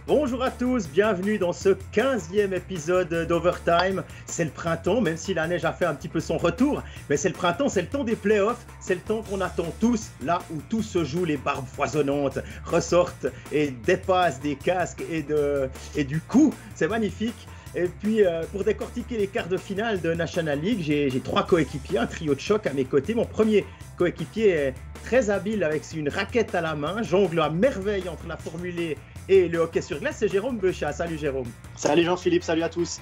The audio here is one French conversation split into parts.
Bonjour à tous, bienvenue dans ce 15e épisode d'Overtime. C'est le printemps, même si la neige a fait un petit peu son retour, mais c'est le printemps, c'est le temps des playoffs, c'est le temps qu'on attend tous, là où tout se joue, les barbes foisonnantes ressortent et dépassent des casques et du coup, c'est magnifique. Et puis, pour décortiquer les quarts de finale de National League, j'ai trois coéquipiers, un trio de choc à mes côtés. Mon premier coéquipier est très habile avec une raquette à la main, jongle à merveille entre la Formule 1 et le hockey sur glace, c'est Jérôme Beuchat. Salut Jérôme. Salut Jean-Philippe, salut à tous.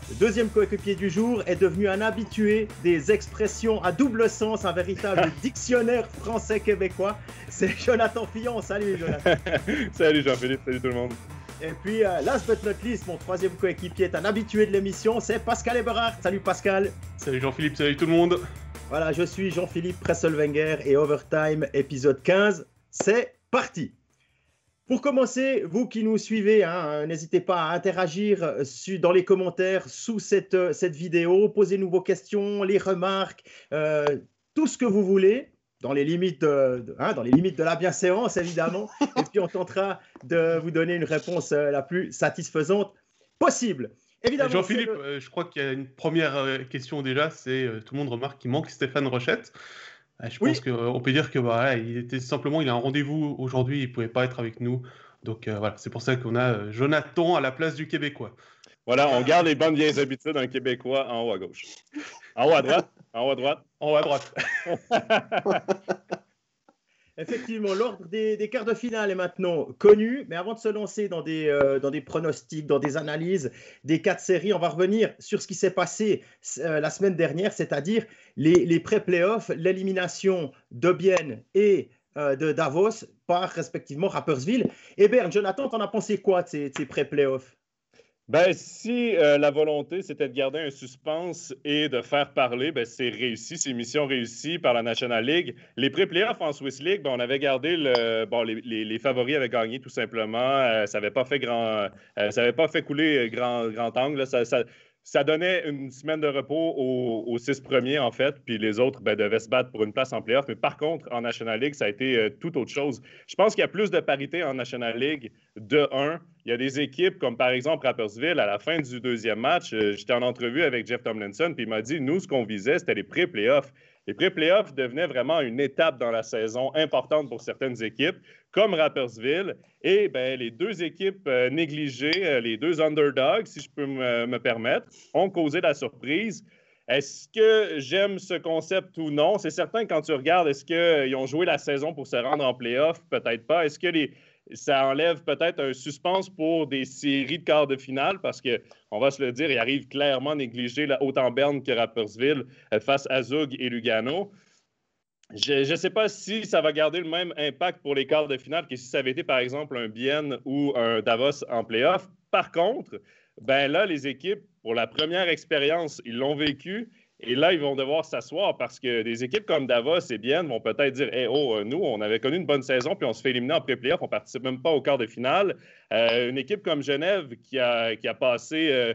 Le deuxième coéquipier du jour est devenu un habitué des expressions à double sens, un véritable dictionnaire français-québécois. C'est Jonathan Fillon. Salut Jonathan. Salut Jean-Philippe, salut tout le monde. Et puis, last but not least, mon troisième coéquipier est un habitué de l'émission, c'est Pascal Eberhardt. Salut Pascal. Salut Jean-Philippe, salut tout le monde. Voilà, je suis Jean-Philippe Presselwenger et Overtime, épisode 15. C'est parti. Pour commencer, vous qui nous suivez, n'hésitez pas à interagir dans les commentaires sous cette vidéo. Posez-nous vos questions, les remarques, tout ce que vous voulez, dans les limites de la bienséance, évidemment. Et puis, on tentera de vous donner une réponse la plus satisfaisante possible. Évidemment, Jean-Philippe, je crois qu'il y a une première question déjà. C'est tout le monde remarque qu'il manque Stéphane Rochette. Je pense qu'on peut dire que il a un rendez-vous aujourd'hui, il ne pouvait pas être avec nous. Donc voilà, c'est pour ça qu'on a Jonathan à la place du Québécois. Voilà, on garde les bonnes vieilles habitudes d'un Québécois en haut à gauche. En haut à droite, en haut à droite, en haut à droite. Effectivement, l'ordre des quarts de finale est maintenant connu, mais avant de se lancer dans des pronostics, dans des analyses des quatre séries, on va revenir sur ce qui s'est passé la semaine dernière, c'est-à-dire les pré-playoffs, l'élimination de Bienne et de Davos par respectivement Rapperswil. Et Bern, Jonathan, t'en as pensé quoi de ces pré-playoffs? Ben, si la volonté, c'était de garder un suspense et de faire parler, ben, c'est réussi, c'est mission réussie par la National League. Les pré-playoffs en Swiss League, ben, on avait gardé les favoris avaient gagné tout simplement. Ça n'avait pas fait couler grand angle. Là. Ça donnait une semaine de repos aux 6 premiers, en fait, puis les autres devaient se battre pour une place en playoff. Mais par contre, en National League, ça a été tout autre chose. Je pense qu'il y a plus de parité en National League de 1. Il y a des équipes comme, par exemple, Rapperswil, à la fin du deuxième match, j'étais en entrevue avec Jeff Tomlinson, puis il m'a dit, nous, ce qu'on visait, c'était les pré-playoffs. Les pré-playoffs devenaient vraiment une étape dans la saison importante pour certaines équipes, comme Rapperswil. Et les deux équipes négligées, les deux underdogs, si je peux me permettre, ont causé la surprise. Est-ce que j'aime ce concept ou non? C'est certain que quand tu regardes, est-ce qu'ils ont joué la saison pour se rendre en playoff? Peut-être pas. Est-ce que ça enlève peut-être un suspense pour des séries de quarts de finale? Parce qu'on va se le dire, ils arrivent clairement négligés autant Berne que Rapperswil face à Zug et Lugano. Je ne sais pas si ça va garder le même impact pour les quarts de finale que si ça avait été, par exemple, un Bienne ou un Davos en play-off. Par contre, là, les équipes, pour la première expérience, ils l'ont vécu. Et là, ils vont devoir s'asseoir parce que des équipes comme Davos et Bienne vont peut-être dire hey, nous, on avait connu une bonne saison puis on se fait éliminer en pré-playoff, on ne participe même pas au quart de finale. Une équipe comme Genève qui a passé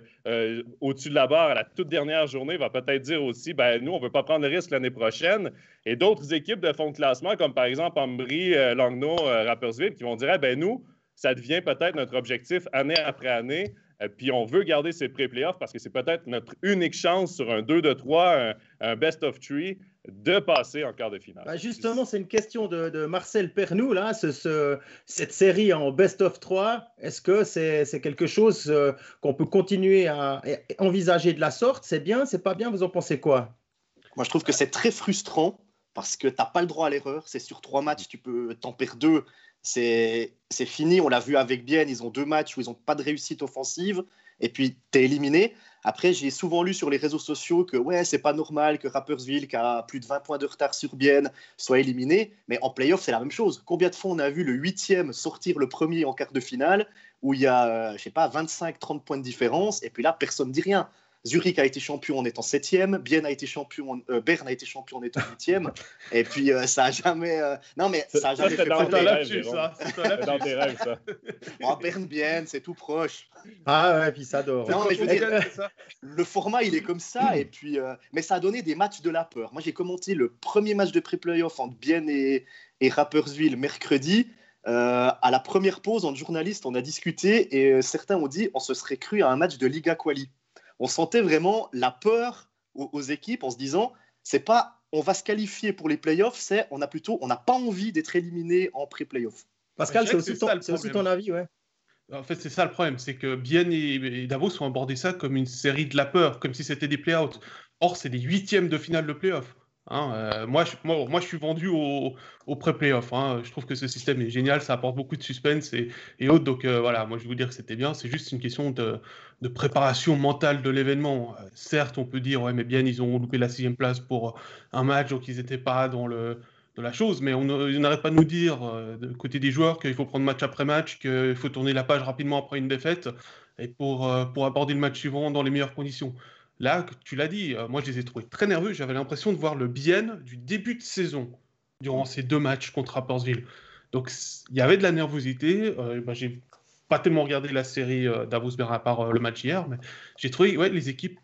au-dessus de la barre à la toute dernière journée va peut-être dire aussi nous, on ne veut pas prendre le risque l'année prochaine. Et d'autres équipes de fond de classement, comme par exemple Ambry, Langnau, Rapperswil, qui vont dire nous, ça devient peut-être notre objectif année après année. Puis on veut garder ces pré-playoffs parce que c'est peut-être notre unique chance sur un 2-3, un best of 3, de passer en quart de finale. Justement, c'est une question de Marcel Pernou, là, cette série en best of 3. Est-ce que c'est quelque chose qu'on peut continuer à envisager de la sorte? C'est bien, c'est pas bien? Vous en pensez quoi? Moi, je trouve que c'est très frustrant parce que tu n'as pas le droit à l'erreur. C'est sur 3 matchs, tu peux t'en perdre 2. C'est fini, on l'a vu avec Bienne, ils ont 2 matchs où ils n'ont pas de réussite offensive et puis tu es éliminé. Après, j'ai souvent lu sur les réseaux sociaux que c'est pas normal que Rapperswil, qui a plus de 20 points de retard sur Bienne, soit éliminé, mais en play-off, c'est la même chose. Combien de fois on a vu le 8e sortir le premier en quart de finale où il y a, 25-30 points de différence et puis là, personne ne dit rien. Zurich a été champion en étant 7e, Berne a été champion en étant 8e, et puis ça n'a jamais... Non, mais ça n'a jamais fait parler. C'est dans tes rêves, ça. Berne, Bienne, c'est tout proche. Ah ouais, puis ça dort. Non, mais je veux dire, le format, il est comme ça, et puis, mais ça a donné des matchs de la peur. Moi, j'ai commenté le premier match de pré-playoff entre Bienne et Rapperswil mercredi. À la première pause, en journaliste, on a discuté et certains ont dit on se serait cru à un match de Liga Quali. On sentait vraiment la peur aux équipes en se disant c'est pas on va se qualifier pour les playoffs, c'est on n'a pas envie d'être éliminé en pré-playoff. Pascal, c'est aussi ton avis, ouais. En fait, c'est ça le problème, c'est que Bienne et Davos ont abordé ça comme une série de la peur, comme si c'était des play-outs. Or, c'est des huitièmes de finale de play-off. Moi, je suis vendu au pré-playoff. Je trouve que ce système est génial, ça apporte beaucoup de suspense et autres. Donc voilà, moi je vais vous dire que c'était bien. C'est juste une question de préparation mentale de l'événement. Certes, on peut dire, ouais, mais bien, ils ont loupé la 6e place pour un match, donc ils n'étaient pas dans la chose. Mais on n'arrête pas de nous dire, de côté des joueurs, qu'il faut prendre match après match, qu'il faut tourner la page rapidement après une défaite et pour aborder le match suivant dans les meilleures conditions. Là, tu l'as dit, moi je les ai trouvés très nerveux. J'avais l'impression de voir le Bienne du début de saison durant ces 2 matchs contre Rapperswil. Donc il y avait de la nervosité. J'ai pas tellement regardé la série Davos-Bern à part le match hier, mais j'ai trouvé les équipes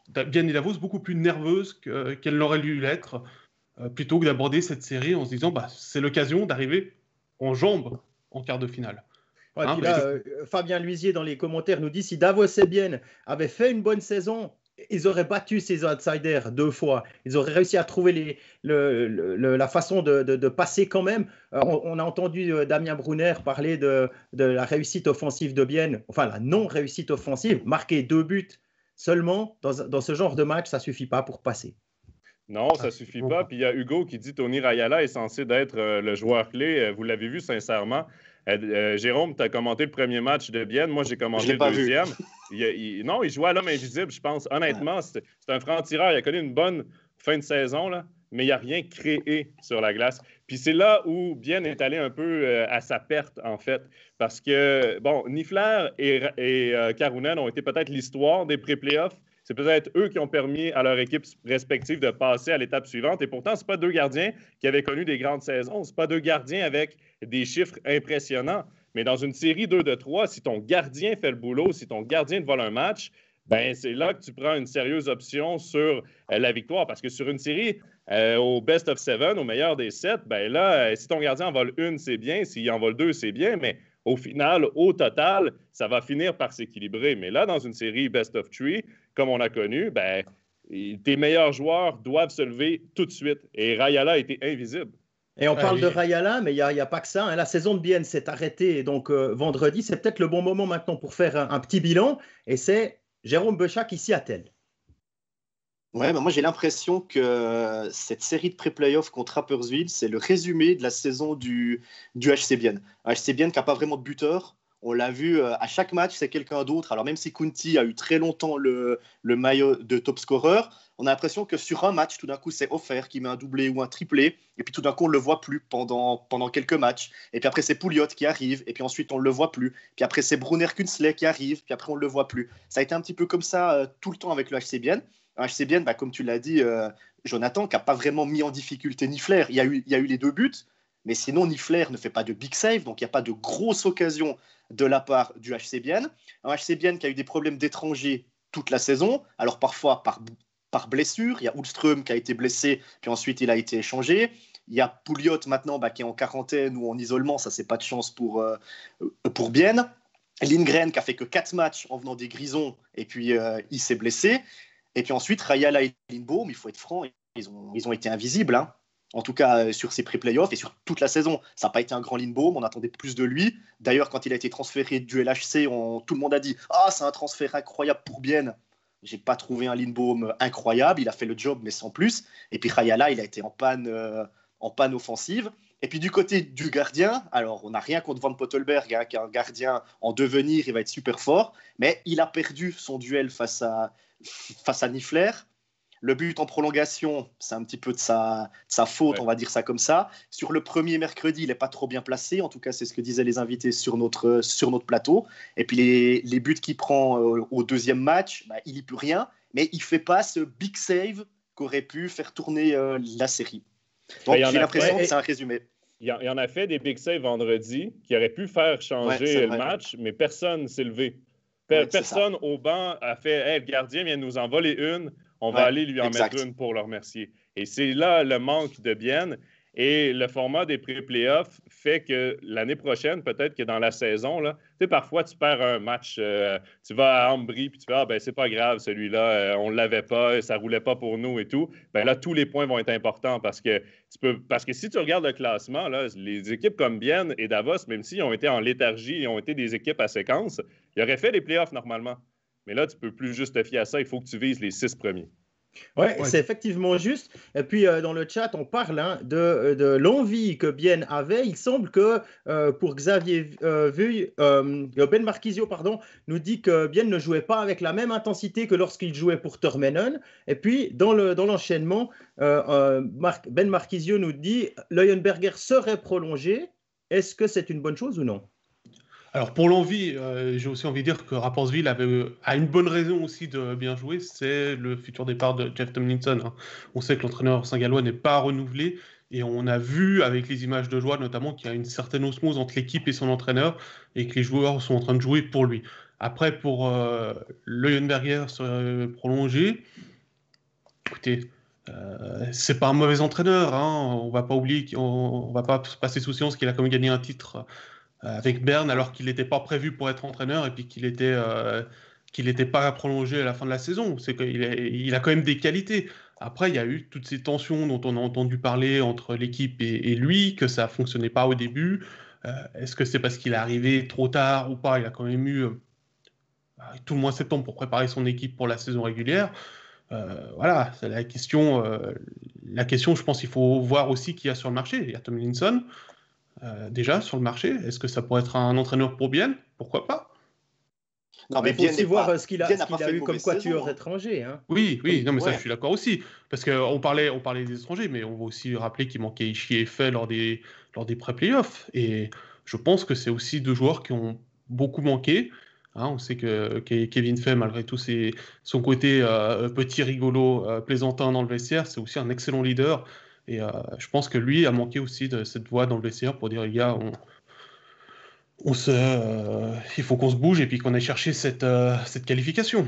Bienne et Davos beaucoup plus nerveuses qu'elles l'auraient dû l'être, plutôt que d'aborder cette série en se disant c'est l'occasion d'arriver en jambes en quart de finale. Ouais, puis là, Fabien Luisier dans les commentaires nous dit si Davos et Bienne avaient fait une bonne saison, ils auraient battu ces outsiders 2 fois. Ils auraient réussi à trouver la façon de passer quand même. On a entendu Damien Brunner parler de la réussite offensive de Bienne, enfin la non-réussite offensive. Marquer 2 buts seulement dans ce genre de match, ça ne suffit pas pour passer. Non, ça ne suffit pas. Puis il y a Hugo qui dit Tony Rayala est censé être le joueur clé. Vous l'avez vu sincèrement. Jérôme, tu as commenté le premier match de Bienne. Moi, j'ai commenté le deuxième. Il jouait à l'homme invisible, je pense. Honnêtement, c'est un franc-tireur. Il a connu une bonne fin de saison, là, mais il n'a rien créé sur la glace. Puis c'est là où Bienne est allé un peu à sa perte, en fait. Parce que, Niffler et Karunen ont été peut-être l'histoire des pré-playoffs. C'est peut-être eux qui ont permis à leur équipe respective de passer à l'étape suivante. Et pourtant, ce pas 2 gardiens qui avaient connu des grandes saisons. Ce pas 2 gardiens avec des chiffres impressionnants. Mais dans une série 2 de 3, si ton gardien fait le boulot, si ton gardien te vole un match, c'est là que tu prends une sérieuse option sur la victoire. Parce que sur une série au best of 7, au meilleur des 7, si ton gardien en vole 1, c'est bien. S'il en vole 2, c'est bien. Mais au final, au total, ça va finir par s'équilibrer. Mais là, dans une série best of 3, comme on a connu, tes meilleurs joueurs doivent se lever tout de suite. Et Rayala a été invisible. Et on parle de Rayala, mais il n'y a pas que ça. La saison de Bienne s'est arrêtée donc vendredi. C'est peut-être le bon moment maintenant pour faire un petit bilan. Et c'est Jérôme Beuchat qui s'y attelle. Ouais, moi j'ai l'impression que cette série de pré-playoffs contre Rapperswil, c'est le résumé de la saison du HC Bienne. Un HC Bienne qui n'a pas vraiment de buteur. On l'a vu à chaque match, c'est quelqu'un d'autre. Alors même si Kunti a eu très longtemps le maillot de top scorer, on a l'impression que sur un match, tout d'un coup, c'est Offert qui met un doublé ou un triplé. Et puis tout d'un coup, on ne le voit plus pendant quelques matchs. Et puis après, c'est Pouliot qui arrive. Et puis ensuite, on ne le voit plus. Puis après, c'est Brunner Künzle qui arrive. Puis après, on ne le voit plus. Ça a été un petit peu comme ça tout le temps avec le HC Bienne. Un HC Bienne, comme tu l'as dit, Jonathan, qui n'a pas vraiment mis en difficulté Niffler. Il y a eu les 2 buts. Mais sinon, Niffler ne fait pas de big save. Donc, il n'y a pas de grosse occasion de la part du HC Bienne. Un HC Bienne qui a eu des problèmes d'étrangers toute la saison. Alors, parfois par blessure. Il y a Hultström qui a été blessé, puis ensuite il a été échangé. Il y a Pouliot maintenant qui est en quarantaine ou en isolement, ça c'est pas de chance pour Bienne. Lindgren qui a fait que 4 matchs en venant des Grisons, et puis il s'est blessé. Et puis ensuite, Rayala et Lindbaum, il faut être franc, ils ont été invisibles. En tout cas, sur ces pré-playoffs et sur toute la saison. Ça n'a pas été un grand Lindbaum, on attendait plus de lui. D'ailleurs, quand il a été transféré du LHC, tout le monde a dit « Ah, c'est un transfert incroyable pour Bienne ». J'ai pas trouvé un Lindbaum incroyable, il a fait le job mais sans plus. Et puis Rayala, il a été en panne offensive. Et puis du côté du gardien, alors on n'a rien contre Van Pottelberg, qui est un gardien en devenir, il va être super fort, mais il a perdu son duel face à Niffler. Le but en prolongation, c'est un petit peu de sa faute, on va dire ça comme ça. Sur le premier mercredi, il n'est pas trop bien placé. En tout cas, c'est ce que disaient les invités sur notre plateau. Et puis les buts qu'il prend au deuxième match, il n'y peut rien. Mais il ne fait pas ce big save qu'aurait pu faire tourner la série. Donc, j'ai l'impression que c'est un résumé. Il en a fait des big saves vendredi qui auraient pu faire changer le match, mais personne ne s'est levé. Personne au banc a fait hey, « le gardien vient de nous en voler une ». On va aller lui en mettre une pour le remercier. Et c'est là le manque de Bienne. Et le format des pré-playoffs fait que l'année prochaine, peut-être que dans la saison, là, parfois tu perds un match, tu vas à Ambry puis tu fais « Ah, ben c'est pas grave, celui-là, on l'avait pas, ça roulait pas pour nous et tout. » Ben là, tous les points vont être importants parce que si tu regardes le classement, là, les équipes comme Bienne et Davos, même s'ils ont été en léthargie et ont été des équipes à séquence, ils auraient fait les playoffs normalement. Mais là, tu peux plus juste te fier à ça, il faut que tu vises les 6 premiers. Ouais, c'est effectivement juste. Et puis, dans le chat, on parle de l'envie que Bienne avait. Il semble que pour Xavier Ben Marquisio, nous dit que Bienne ne jouait pas avec la même intensité que lorsqu'il jouait pour Tormenon. Et puis, dans l'enchaînement, Ben Marquisio nous dit Leuenberger serait prolongé. Est-ce que c'est une bonne chose ou non? Alors pour l'envie, j'ai aussi envie de dire que Rapperswil a une bonne raison aussi de bien jouer, c'est le futur départ de Jeff Tomlinson. Hein. On sait que l'entraîneur saint-gallois n'est pas renouvelé et on a vu avec les images de joie notamment qu'il y a une certaine osmose entre l'équipe et son entraîneur et que les joueurs sont en train de jouer pour lui. Après pour Leuenberger prolongé, écoutez, c'est pas un mauvais entraîneur, hein. On va pas oublier, on va pas passer sous silence qu'il a quand même gagné un titre avec Berne alors qu'il n'était pas prévu pour être entraîneur et puis qu'il n'était pas prolongé à la fin de la saison. C'est qu'il a quand même des qualités. Après, il y a eu toutes ces tensions dont on a entendu parler entre l'équipe et lui, que ça ne fonctionnait pas au début. Est-ce que c'est parce qu'il est arrivé trop tard ou pas? Il a quand même eu tout le mois de septembre pour préparer son équipe pour la saison régulière. Voilà, c'est la question. La question, je pense qu'il faut voir aussi qui y a sur le marché. Il y a Tomlinson. Déjà sur le marché, est-ce que ça pourrait être un entraîneur pour Bienne? Pourquoi pas? Non, mais il faut aussi voir ce qu'il a eu comme quatuor étranger. Hein. Oui, non, mais ça, je suis d'accord aussi. Parce qu'on parlait des étrangers, mais on va aussi rappeler qu'il manquait Ishii et Fay lors des pré-playoffs. Et je pense que c'est aussi deux joueurs qui ont beaucoup manqué. Hein, on sait que Kevin Fay, malgré tout son côté petit rigolo, plaisantin dans le vestiaire, c'est aussi un excellent leader. Et je pense que lui a manqué aussi de cette voix dans le vestiaire pour dire les gars, il faut qu'on se bouge et puis qu'on aille chercher cette qualification.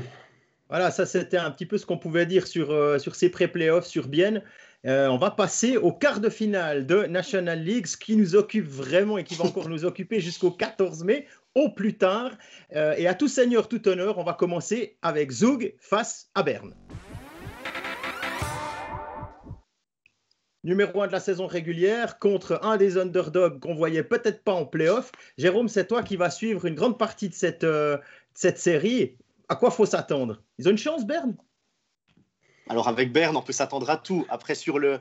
Voilà, ça c'était un petit peu ce qu'on pouvait dire sur ces pré-playoffs sur Bienne. On va passer au quart de finale de National League, ce qui nous occupe vraiment et qui va encore nous occuper jusqu'au 14 mai, au plus tard. Et à tout seigneur, tout honneur, on va commencer avec Zug face à Berne. Numéro 1 de la saison régulière contre un des underdogs qu'on voyait peut-être pas en play-off. Jérôme, c'est toi qui vas suivre une grande partie de cette série. À quoi faut s'attendre? Ils ont une chance, Berne? Alors avec Berne, on peut s'attendre à tout. Après, sur le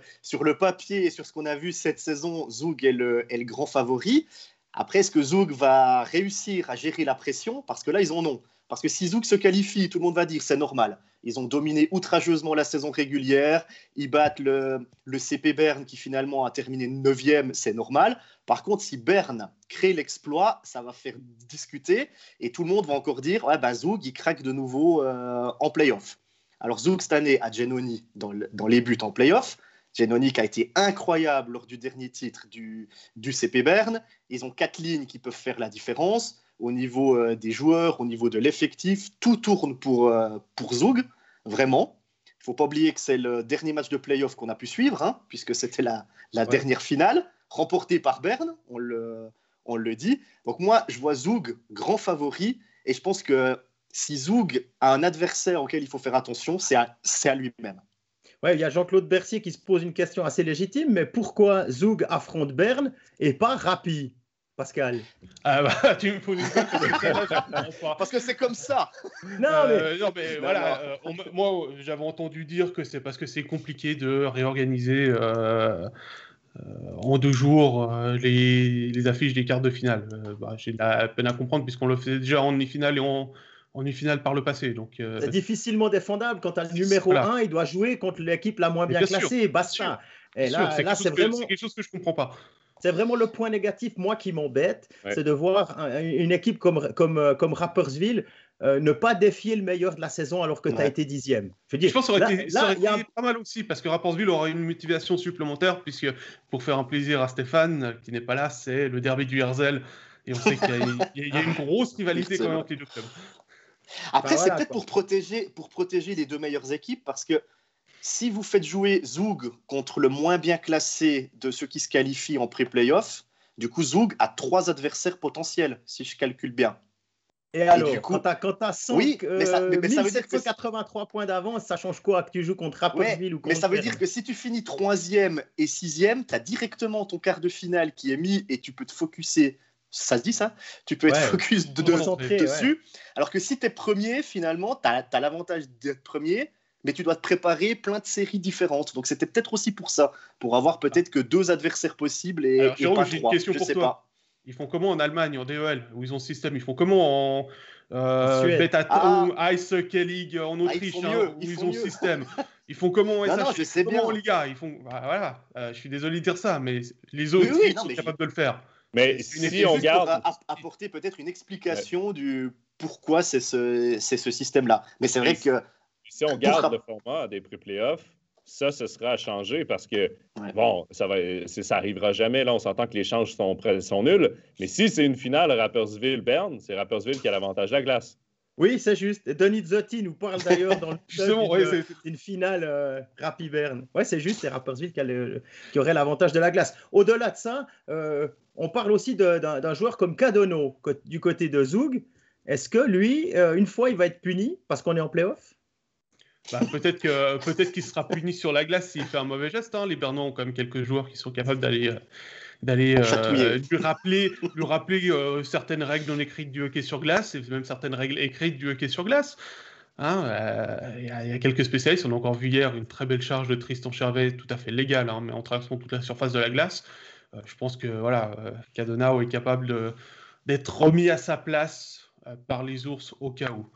papier et sur ce qu'on a vu cette saison, Zug est le grand favori. Après, est-ce que Zug va réussir à gérer la pression? Parce que là, ils en ont. Parce que si Zug se qualifie, tout le monde va dire c'est normal. Ils ont dominé outrageusement la saison régulière. Ils battent le CP Berne qui finalement a terminé 9e, c'est normal. Par contre, si Berne crée l'exploit, ça va faire discuter et tout le monde va encore dire ouais, bah, Zug, il craque de nouveau en play-off. Alors Zug, cette année, a Giannoni dans les buts en play-off. Giannoni qui a été incroyable lors du dernier titre du CP Berne. Ils ont 4 lignes qui peuvent faire la différence. Au niveau des joueurs, au niveau de l'effectif, tout tourne pour Zug, vraiment. Il ne faut pas oublier que c'est le dernier match de play-off qu'on a pu suivre, hein, puisque c'était la dernière finale, remportée par Berne, on le dit. Donc moi, je vois Zug grand favori, et je pense que si Zug a un adversaire auquel il faut faire attention, c'est à lui-même. Ouais, il y a Jean-Claude Bercier qui se pose une question assez légitime, mais pourquoi Zug affronte Berne et pas Rappi, Pascal? Tu me poses une question. Parce que c'est comme ça. Non, mais voilà. Moi, j'avais entendu dire que c'est parce que c'est compliqué de réorganiser en 2 jours les affiches des quarts de finale. J'ai de la peine à comprendre puisqu'on le faisait déjà en demi-finale et en demi-finale par le passé. Donc, c'est difficilement défendable quand le numéro 1 il doit jouer contre l'équipe la moins bien classée, basta. Et là, c'est vraiment quelque chose que je ne comprends pas. C'est vraiment le point négatif, moi, qui m'embête, c'est de voir une équipe comme Rapperswil ne pas défier le meilleur de la saison alors que tu as été 10e. Je pense que ça aurait été pas mal aussi, parce que Rapperswil aura une motivation supplémentaire, puisque pour faire un plaisir à Stéphane, qui n'est pas là, c'est le derby du Herzl, et on sait qu'il y a une grosse rivalité quand même entre les deux clubs. Après, c'est peut-être pour protéger les 2 meilleures équipes, parce que si vous faites jouer Zug contre le moins bien classé de ceux qui se qualifient en pré-playoff, du coup, Zug a 3 adversaires potentiels, si je calcule bien. Et alors, quand tu as 100, oui, mais ça veut dire que 1783 points d'avance, ça change quoi que tu joues contre Rapperswil ou contre mais ça veut dire que si tu finis 3e et 6e, tu as directement ton quart de finale qui est mis et tu peux te focuser. Ça se dit ça? Tu peux être focus dessus. Ouais. Alors que si tu es premier, finalement, tu as l'avantage d'être premier, mais tu dois te préparer plein de séries différentes. Donc c'était peut-être aussi pour ça, pour avoir peut-être que 2 adversaires possibles et, alors, Jérôme, pas j'ai 3. Une question je pour sais toi. Pas. Ils font comment en Allemagne, en DEL, où ils ont ce système? Ils font comment en Beta ou Ice Hockey League en Autriche, où ils ont ce système? Ils font comment en SHL? Je sais bien. En Liga? Ils font... voilà. Je suis désolé de dire ça, mais les autres sont capables de le faire. Mais si on garde... apporter peut-être une explication du pourquoi c'est ce système-là. Mais c'est vrai que... Si on garde le format des pré-playoffs, ça, ce sera à changer parce que, bon, ça arrivera jamais. Là, on s'entend que les changes sont nuls. Mais si c'est une finale Rapperswil-Berne, c'est Rapperswil qui a l'avantage de la glace. Oui, c'est juste. Donizotti nous parle d'ailleurs dans le d'une finale Rapi-Berne. Oui, c'est juste, c'est Rapperswil qui aurait l'avantage de la glace. Au-delà de ça, on parle aussi d'un joueur comme Cadono du côté de Zug. Est-ce que lui, une fois, il va être puni parce qu'on est en play-off? Peut-être qu'il sera puni sur la glace s'il fait un mauvais geste. Les Bernois ont quand même quelques joueurs qui sont capables d'aller lui rappeler certaines règles non écrites du hockey sur glace et même certaines règles écrites du hockey sur glace. Il y a quelques spécialistes. On a encore vu hier une très belle charge de Tristan Chervet, tout à fait légale, mais en traversant toute la surface de la glace. Je pense que Cadonau est capable d'être remis à sa place par les ours au cas où.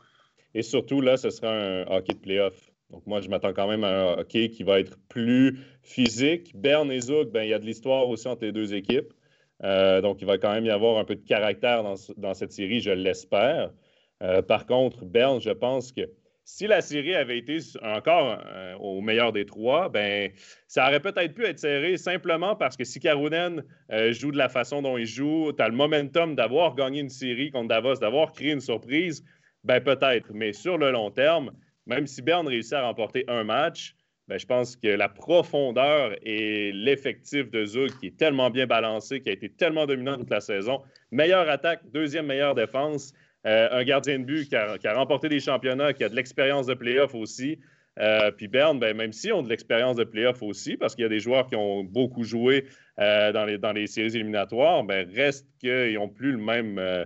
Et surtout, là, ce sera un hockey de play-off. Donc, moi, je m'attends quand même à un hockey qui va être plus physique. Berne et Zug, il y a de l'histoire aussi entre les 2 équipes. Donc, il va quand même y avoir un peu de caractère dans cette série, je l'espère. Par contre, Berne, je pense que si la série avait été encore au meilleur des 3, ça aurait peut-être pu être serré simplement parce que si Karunen joue de la façon dont il joue, tu as le momentum d'avoir gagné une série contre Davos, d'avoir créé une surprise. Peut-être, mais sur le long terme, même si Berne réussit à remporter un match, je pense que la profondeur et l'effectif de Zug, qui est tellement bien balancé, qui a été tellement dominant toute la saison, meilleure attaque, 2e meilleure défense, un gardien de but qui a remporté des championnats, qui a de l'expérience de play-off aussi. Puis Berne, même s'ils ont de l'expérience de play-off aussi, parce qu'il y a des joueurs qui ont beaucoup joué dans les séries éliminatoires, reste qu'ils n'ont plus le même...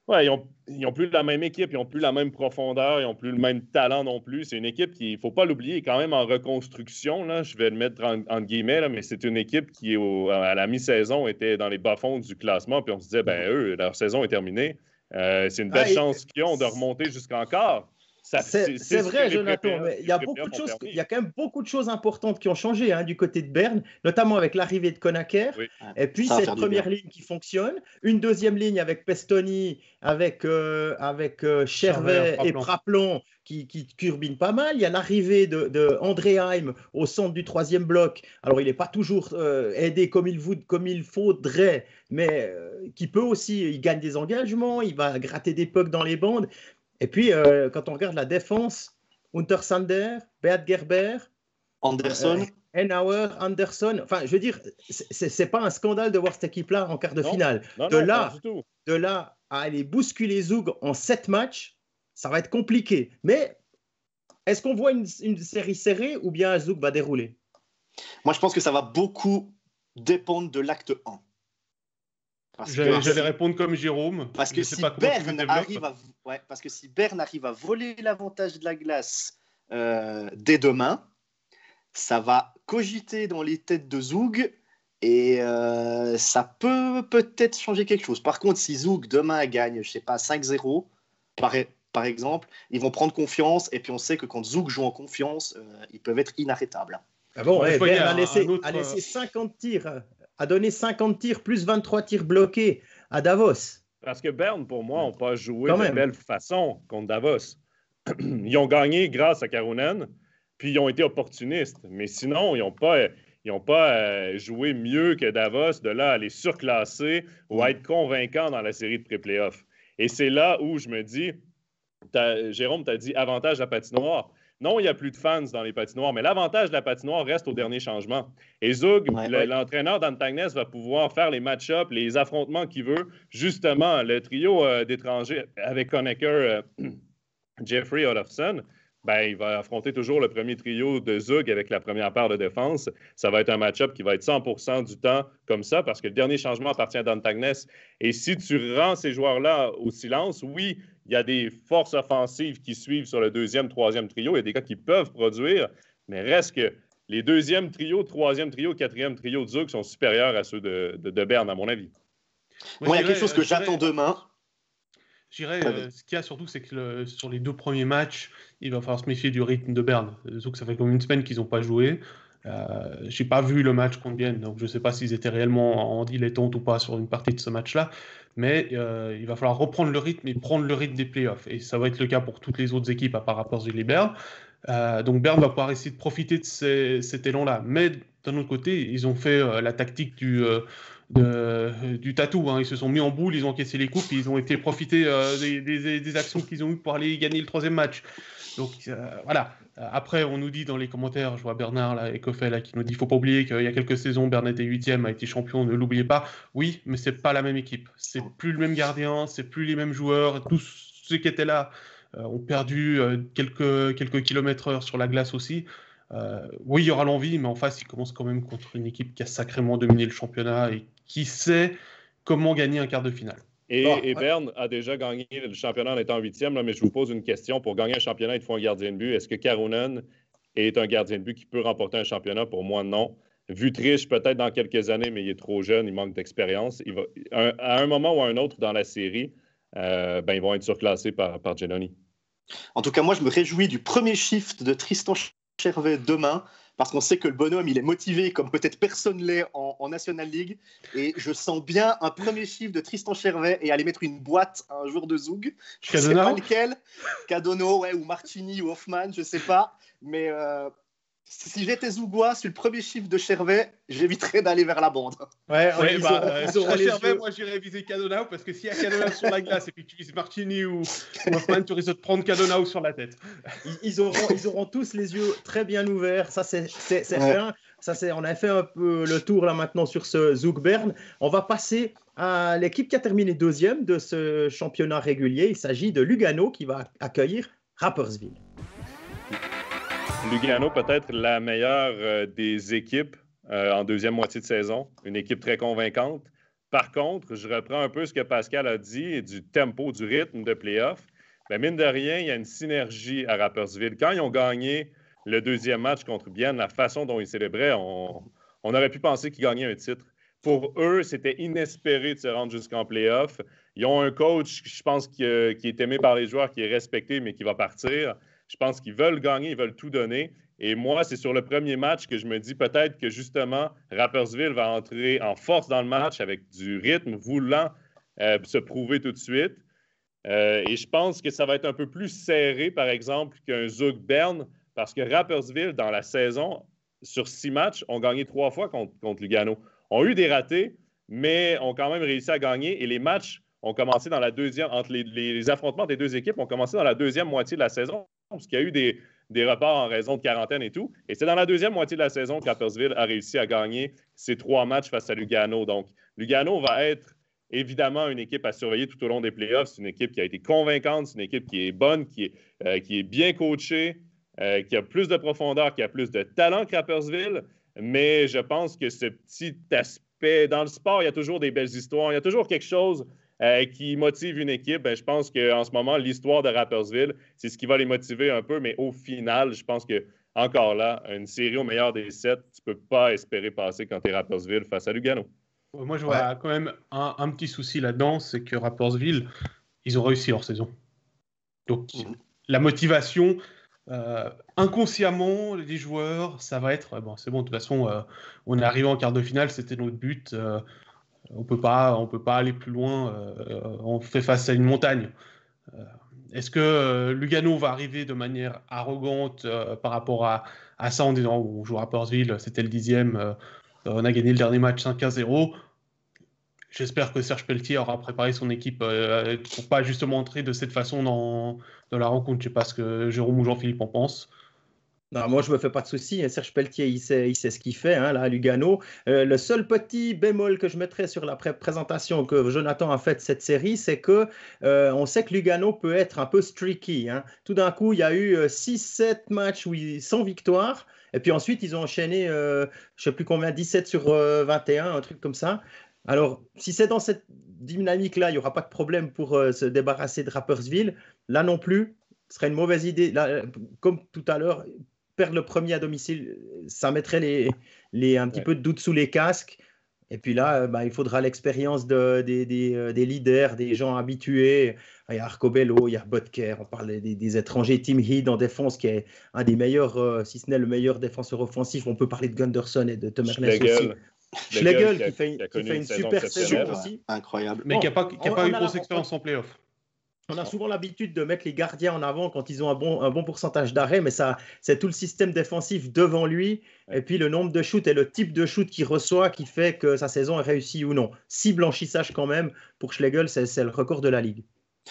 ils n'ont plus la même équipe, ils n'ont plus la même profondeur, ils n'ont plus le même talent non plus. C'est une équipe qui, il ne faut pas l'oublier, est quand même en reconstruction. Là. Je vais le mettre entre guillemets, là, mais c'est une équipe qui, à la mi-saison, était dans les bas-fonds du classement. Puis on se disait, eux, leur saison est terminée. C'est une belle chance qu'ils ont de remonter jusqu'encore. C'est vrai, Jonathan, mais il y a beaucoup de choses. Il y a quand même beaucoup de choses importantes qui ont changé du côté de Berne, notamment avec l'arrivée de Conacher. Oui. Et puis cette première ligne qui fonctionne, une deuxième ligne avec Pestoni, avec Chervet et Praplon qui turbine pas mal. Il y a l'arrivée de André Heim au centre du 3e bloc. Alors il n'est pas toujours aidé comme il faudrait, mais qui peut aussi, il gagne des engagements, il va gratter des pucks dans les bandes. Et puis, quand on regarde la défense, Untersander, Beat Gerber, Anderson, Enauer, Anderson. Enfin, je veux dire, c'est pas un scandale de voir cette équipe-là en quart de finale. De là à aller bousculer Zug en 7 matchs, ça va être compliqué. Mais est-ce qu'on voit une série serrée ou bien Zug va dérouler? Moi, je pense que ça va beaucoup dépendre de l'acte 1. J'allais répondre comme Jérôme. Parce que si Berne arrive à voler l'avantage de la glace dès demain, ça va cogiter dans les têtes de Zug et ça peut-être changer quelque chose. Par contre, si Zug demain gagne, je sais pas, 5-0 par exemple, ils vont prendre confiance et puis on sait que quand Zug joue en confiance, ils peuvent être inarrêtables. Ah bon, Berne a laissé 50 tirs. A donné 50 tirs plus 23 tirs bloqués à Davos. Parce que Berne, pour moi, n'a pas joué de belle façon contre Davos. Ils ont gagné grâce à Karunen, puis ils ont été opportunistes. Mais sinon, ils n'ont pas joué mieux que Davos, de là à les surclasser ou à être convaincants dans la série de pré-playoff. Et c'est là où je me dis, Jérôme t'a dit avantage à patinoire. Non, il n'y a plus de fans dans les patinoires, mais l'avantage de la patinoire reste au dernier changement. Et Zug, l'entraîneur d'Antagnes va pouvoir faire les match-ups, les affrontements qu'il veut. Justement, le trio d'étrangers avec Honecker, Jeffrey Olofsson, il va affronter toujours le premier trio de Zug avec la première paire de défense. Ça va être un match-up qui va être 100% du temps comme ça parce que le dernier changement appartient à d'Antagnes. Et si tu rends ces joueurs-là au silence, oui, il y a des forces offensives qui suivent sur le deuxième, troisième trio. Il y a des gars qui peuvent produire, mais reste que les deuxième trio, troisième trio, quatrième trio de Zug sont supérieurs à ceux de Berne, à mon avis. Moi, il y a quelque chose que j'attends demain. Ce qu'il y a surtout, c'est que sur les 2 premiers matchs, il va falloir se méfier du rythme de Berne. Surtout que ça fait comme une semaine qu'ils n'ont pas joué. Je n'ai pas vu le match contre Bienne, donc je ne sais pas s'ils étaient réellement en dilettante ou pas sur une partie de ce match-là. Mais il va falloir reprendre le rythme et prendre le rythme des playoffs. Et ça va être le cas pour toutes les autres équipes à part Rapperswil et Berne. Donc Berne va pouvoir essayer de profiter de cet élan-là. Mais d'un autre côté, ils ont fait la tactique du tatou, hein. Ils se sont mis en boule, ils ont encaissé les coupes, ils ont été profiter des actions qu'ils ont eues pour aller gagner le 3e match. Donc voilà. Après, on nous dit dans les commentaires, je vois Bernard là, Ecofel là, qui nous dit qu'il ne faut pas oublier qu'il y a quelques saisons, Berne était 8e, a été champion, ne l'oubliez pas. Oui, mais c'est pas la même équipe. C'est plus le même gardien, c'est plus les mêmes joueurs. Tous ceux qui étaient là ont perdu quelques kilomètres/heure sur la glace aussi. Oui, il y aura l'envie, mais en face, il commence quand même contre une équipe qui a sacrément dominé le championnat et qui sait comment gagner un quart de finale. Et Berne a déjà gagné le championnat en étant 8e, mais je vous pose une question. Pour gagner un championnat, il faut un gardien de but. Est-ce que Karunen est un gardien de but qui peut remporter un championnat? Pour moi, non. Vutriche, peut-être dans quelques années, mais il est trop jeune, il manque d'expérience. À un moment ou à un autre dans la série, ils vont être surclassés par Giannoni. En tout cas, moi, je me réjouis du premier shift de Tristan Chervet demain, parce qu'on sait que le bonhomme, il est motivé comme peut-être personne l'est en National League. Et je sens bien un premier chiffre de Tristan Chervet et aller mettre une boîte à un joueur de Zug. Je ne sais pas lequel. Cadono, ou Martini, ou Hoffman, je ne sais pas. Mais si j'étais Zougois, sur le premier chiffre de Chervet, j'éviterais d'aller vers la bande. Chervet, moi, j'irais viser Cadonau, parce que s'il y a Cadonau sur la glace et puis tu vises Martini ou Hoffman, tu risques de te prendre Cadonau sur la tête. Ils auront tous les yeux très bien ouverts. Ça, c'est fin. On a fait un peu le tour là maintenant sur ce Zug Berne. On va passer à l'équipe qui a terminé 2e de ce championnat régulier. Il s'agit de Lugano qui va accueillir Rapperswil. Lugano, peut-être la meilleure des équipes en deuxième moitié de saison. Une équipe très convaincante. Par contre, je reprends un peu ce que Pascal a dit du tempo, du rythme de play-off. Mais mine de rien, il y a une synergie à Rapperswil. Quand ils ont gagné le 2e match contre Bienne, la façon dont ils célébraient, on aurait pu penser qu'ils gagnaient un titre. Pour eux, c'était inespéré de se rendre jusqu'en play-off. Ils ont un coach, je pense, qui est aimé par les joueurs, qui est respecté, mais qui va partir. Je pense qu'ils veulent gagner, ils veulent tout donner. Et moi, c'est sur le premier match que je me dis peut-être que justement, Rapperswil va entrer en force dans le match avec du rythme, voulant se prouver tout de suite. Et je pense que ça va être un peu plus serré, par exemple, qu'un Zug Berne, parce que Rapperswil, dans la saison, sur 6 matchs, ont gagné 3 fois contre Lugano. Ont eu des ratés, mais ont quand même réussi à gagner. Et les matchs ont commencé dans la deuxième, entre les affrontements des deux équipes ont commencé dans la deuxième moitié de la saison, parce qu'il y a eu des reports en raison de quarantaine et tout. Et c'est dans la deuxième moitié de la saison que Rapperswil a réussi à gagner ces 3 matchs face à Lugano. Donc, Lugano va être évidemment une équipe à surveiller tout au long des playoffs. C'est une équipe qui a été convaincante, c'est une équipe qui est bonne, qui est bien coachée, qui a plus de profondeur, qui a plus de talent que Rapperswil. Mais je pense que ce petit aspect, dans le sport, il y a toujours des belles histoires, il y a toujours quelque chose qui motive une équipe. Je pense qu'en ce moment, l'histoire de Rapperswil, c'est ce qui va les motiver un peu, mais au final, je pense que encore là, une série au meilleur des 7, tu ne peux pas espérer passer quand tu es Rapperswil face à Lugano. Moi, je vois quand même un petit souci là-dedans, c'est que Rapperswil, ils ont réussi leur saison. Donc, la motivation, inconsciemment, les joueurs, ça va être, c'est bon, de toute façon, on est arrivé en quart de finale, c'était notre but. On peut pas aller plus loin. On fait face à une montagne. Est-ce que Lugano va arriver de manière arrogante par rapport à ça en disant on joue à Rapperswil, c'était le 10e, on a gagné le dernier match 5-0. J'espère que Serge Pelletier aura préparé son équipe pour pas justement entrer de cette façon dans la rencontre. Je ne sais pas ce que Jérôme ou Jean-Philippe en pensent. Non, moi, je me fais pas de soucis. Serge Pelletier, il sait ce qu'il fait, hein, là, à Lugano. Le seul petit bémol que je mettrais sur la présentation que Jonathan a faite de cette série, c'est que on sait que Lugano peut être un peu streaky, hein. Tout d'un coup, il y a eu 6-7 matchs sans victoire. Et puis ensuite, ils ont enchaîné, je sais plus combien, 17 sur 21, un truc comme ça. Alors, si c'est dans cette dynamique-là, il n'y aura pas de problème pour se débarrasser de Rapperswil. Là non plus, ce serait une mauvaise idée. Là, comme tout à l'heure, perdre le premier à domicile, ça mettrait un petit peu de doute sous les casques. Et puis là, il faudra l'expérience des leaders, des gens habitués. Il y a Arcobello, il y a Botker, on parle des étrangers. Tim Heed en défense, qui est un des meilleurs, si ce n'est le meilleur défenseur offensif. On peut parler de Gunderson et de Tom Ernest aussi. Schlegel qui fait une super saison aussi. Incroyable. Mais qui n'a pas eu grosse expérience en play-off. On a souvent l'habitude de mettre les gardiens en avant quand ils ont un bon pourcentage d'arrêt, mais ça, c'est tout le système défensif devant lui, et puis le nombre de shoots et le type de shoot qu'il reçoit qui fait que sa saison est réussie ou non. 6 blanchissages quand même, pour Schlegel, c'est le record de la Ligue.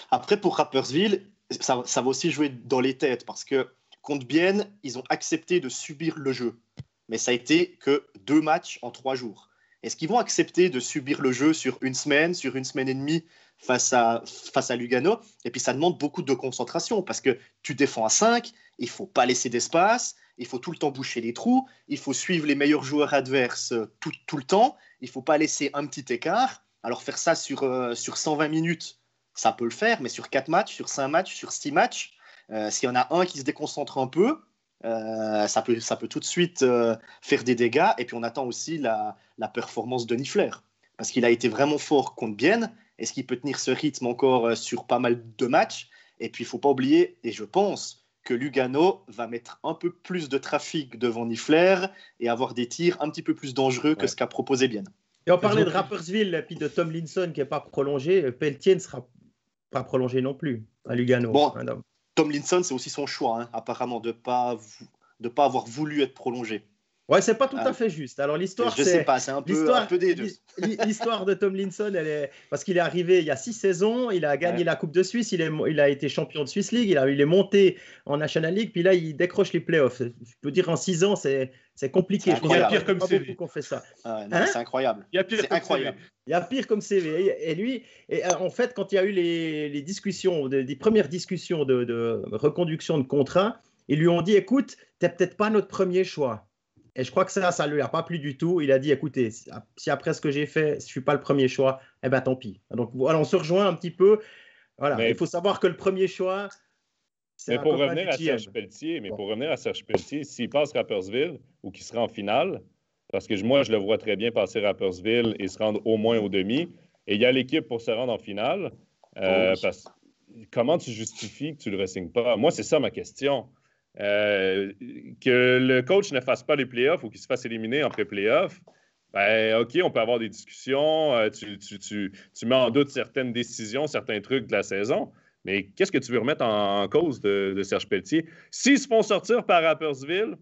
Après, pour Rapperswil, ça va aussi jouer dans les têtes, parce que contre Bienne, ils ont accepté de subir le jeu, mais ça a été que 2 matchs en 3 jours. Est-ce qu'ils vont accepter de subir le jeu sur une semaine et demie face à Lugano? Et puis ça demande beaucoup de concentration parce que tu défends à 5, il ne faut pas laisser d'espace, il faut tout le temps boucher les trous, il faut suivre les meilleurs joueurs adverses tout le temps, il ne faut pas laisser un petit écart. Alors faire ça sur 120 minutes, ça peut le faire, mais sur 4 matchs, sur 5 matchs, sur 6 matchs, s'il y en a un qui se déconcentre un peu, ça peut tout de suite faire des dégâts. Et puis on attend aussi la performance de Niffler, parce qu'il a été vraiment fort contre Bienne. Est-ce qu'il peut tenir ce rythme encore sur pas mal de matchs? Et puis il ne faut pas oublier, et je pense que Lugano va mettre un peu plus de trafic devant Niffler et avoir des tirs un petit peu plus dangereux que ce qu'a proposé Bienne. Et on parlait de Rapperswil et puis de Tomlinson qui n'est pas prolongé. Pelletier ne sera pas prolongé non plus à Lugano. Bon, Tomlinson, c'est aussi son choix, hein, apparemment, de pas avoir voulu être prolongé. Ouais, c'est pas tout à fait juste. Alors l'histoire, je sais pas, c'est un peu des deux. L'histoire de Tomlinson, parce qu'il est arrivé il y a 6 saisons, il a gagné la Coupe de Suisse, il a été champion de Swiss League, il est monté en National League, puis là il décroche les playoffs. Je peux dire en 6 ans, c'est compliqué. Il y a pire comme CV. Qu'on fait ça. C'est incroyable. Il y a pire comme CV. Il y a pire comme CV. Et lui, en fait, quand il y a eu les discussions, des premières discussions de reconduction de contrat, ils lui ont dit, écoute, t'es peut-être pas notre premier choix. Et je crois que ça lui a pas plu du tout. Il a dit, écoutez, si après ce que j'ai fait, je suis pas le premier choix, eh ben tant pis. Donc voilà, on se rejoint un petit peu. Voilà, il faut savoir que le premier choix, c'est pour revenir à Serge Pelletier, s'il passe Rapperswil ou qu'il sera en finale, parce que moi, je le vois très bien passer Rapperswil et se rendre au moins au demi, et il y a l'équipe pour se rendre en finale, comment tu justifies que tu ne le re-signes pas? Moi, c'est ça ma question. Que le coach ne fasse pas les playoffs ou qu'il se fasse éliminer en pré-playoff, OK, on peut avoir des discussions, tu mets en doute certaines décisions, certains trucs de la saison, mais qu'est-ce que tu veux remettre en cause de Serge Pelletier? S'ils se font sortir par Rapperswil,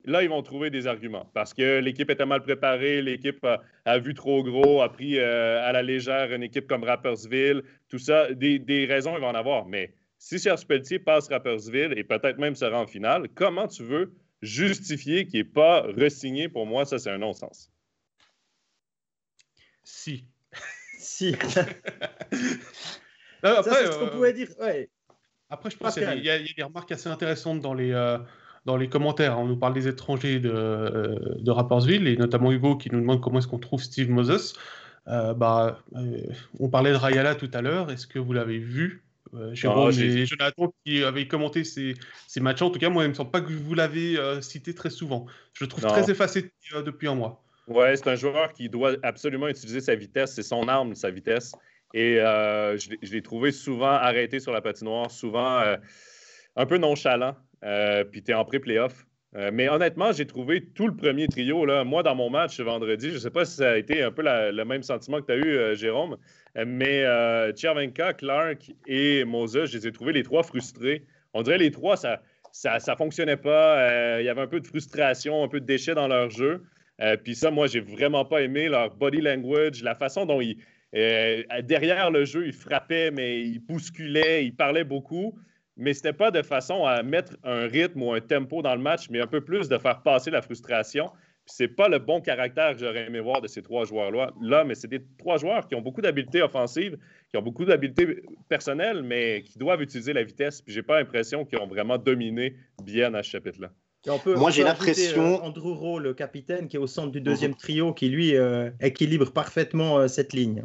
là, ils vont trouver des arguments parce que l'équipe était mal préparée, l'équipe a vu trop gros, a pris à la légère une équipe comme Rapperswil, tout ça, des raisons, ils vont en avoir, mais si Serge Pelletier passe Rapperswil et peut-être même sera en finale, comment tu veux justifier qu'il n'est pas re-signé? Pour moi, ça, c'est un non-sens. Si. Non, après, c'est ce qu'on pouvait dire. Ouais. Après, je pense qu'il y a des remarques assez intéressantes dans les commentaires. On nous parle des étrangers de Rapperswil, et notamment Hugo qui nous demande comment est-ce qu'on trouve Steve Moses. On parlait de Rayala tout à l'heure. Est-ce que vous l'avez vu? Jérôme et Jonathan qui avaient commenté ces matchs. En tout cas, moi, il ne me semble pas que vous l'avez cité très souvent. Je le trouve très effacé depuis un mois. Oui, c'est un joueur qui doit absolument utiliser sa vitesse. C'est son arme, sa vitesse. Et je l'ai trouvé souvent arrêté sur la patinoire, souvent un peu nonchalant. Puis tu es en pré-playoff. Mais honnêtement, j'ai trouvé tout le premier trio. Là, moi, dans mon match vendredi, je ne sais pas si ça a été un peu le même sentiment que tu as eu, Jérôme, mais Chervenka, Clark et Moses, je les ai trouvés les trois frustrés. On dirait les trois, ça ne fonctionnait pas. Il y avait un peu de frustration, un peu de déchets dans leur jeu. Puis ça, moi, j'ai vraiment pas aimé leur body language, la façon dont derrière le jeu, ils frappaient, mais ils bousculaient, ils parlaient beaucoup. mais c'était pas de façon à mettre un rythme ou un tempo dans le match, mais un peu plus de faire passer la frustration. Puis c'est pas le bon caractère que j'aurais aimé voir de ces 3 joueurs-là, mais c'est des 3 joueurs qui ont beaucoup d'habiletés offensives, qui ont beaucoup d'habiletés personnelles, mais qui doivent utiliser la vitesse. Puis j'ai pas l'impression qu'ils ont vraiment dominé bien à ce chapitre-là. Moi, j'ai l'impression. Andrew Rowe, le capitaine, qui est au centre du deuxième trio, qui lui équilibre parfaitement cette ligne.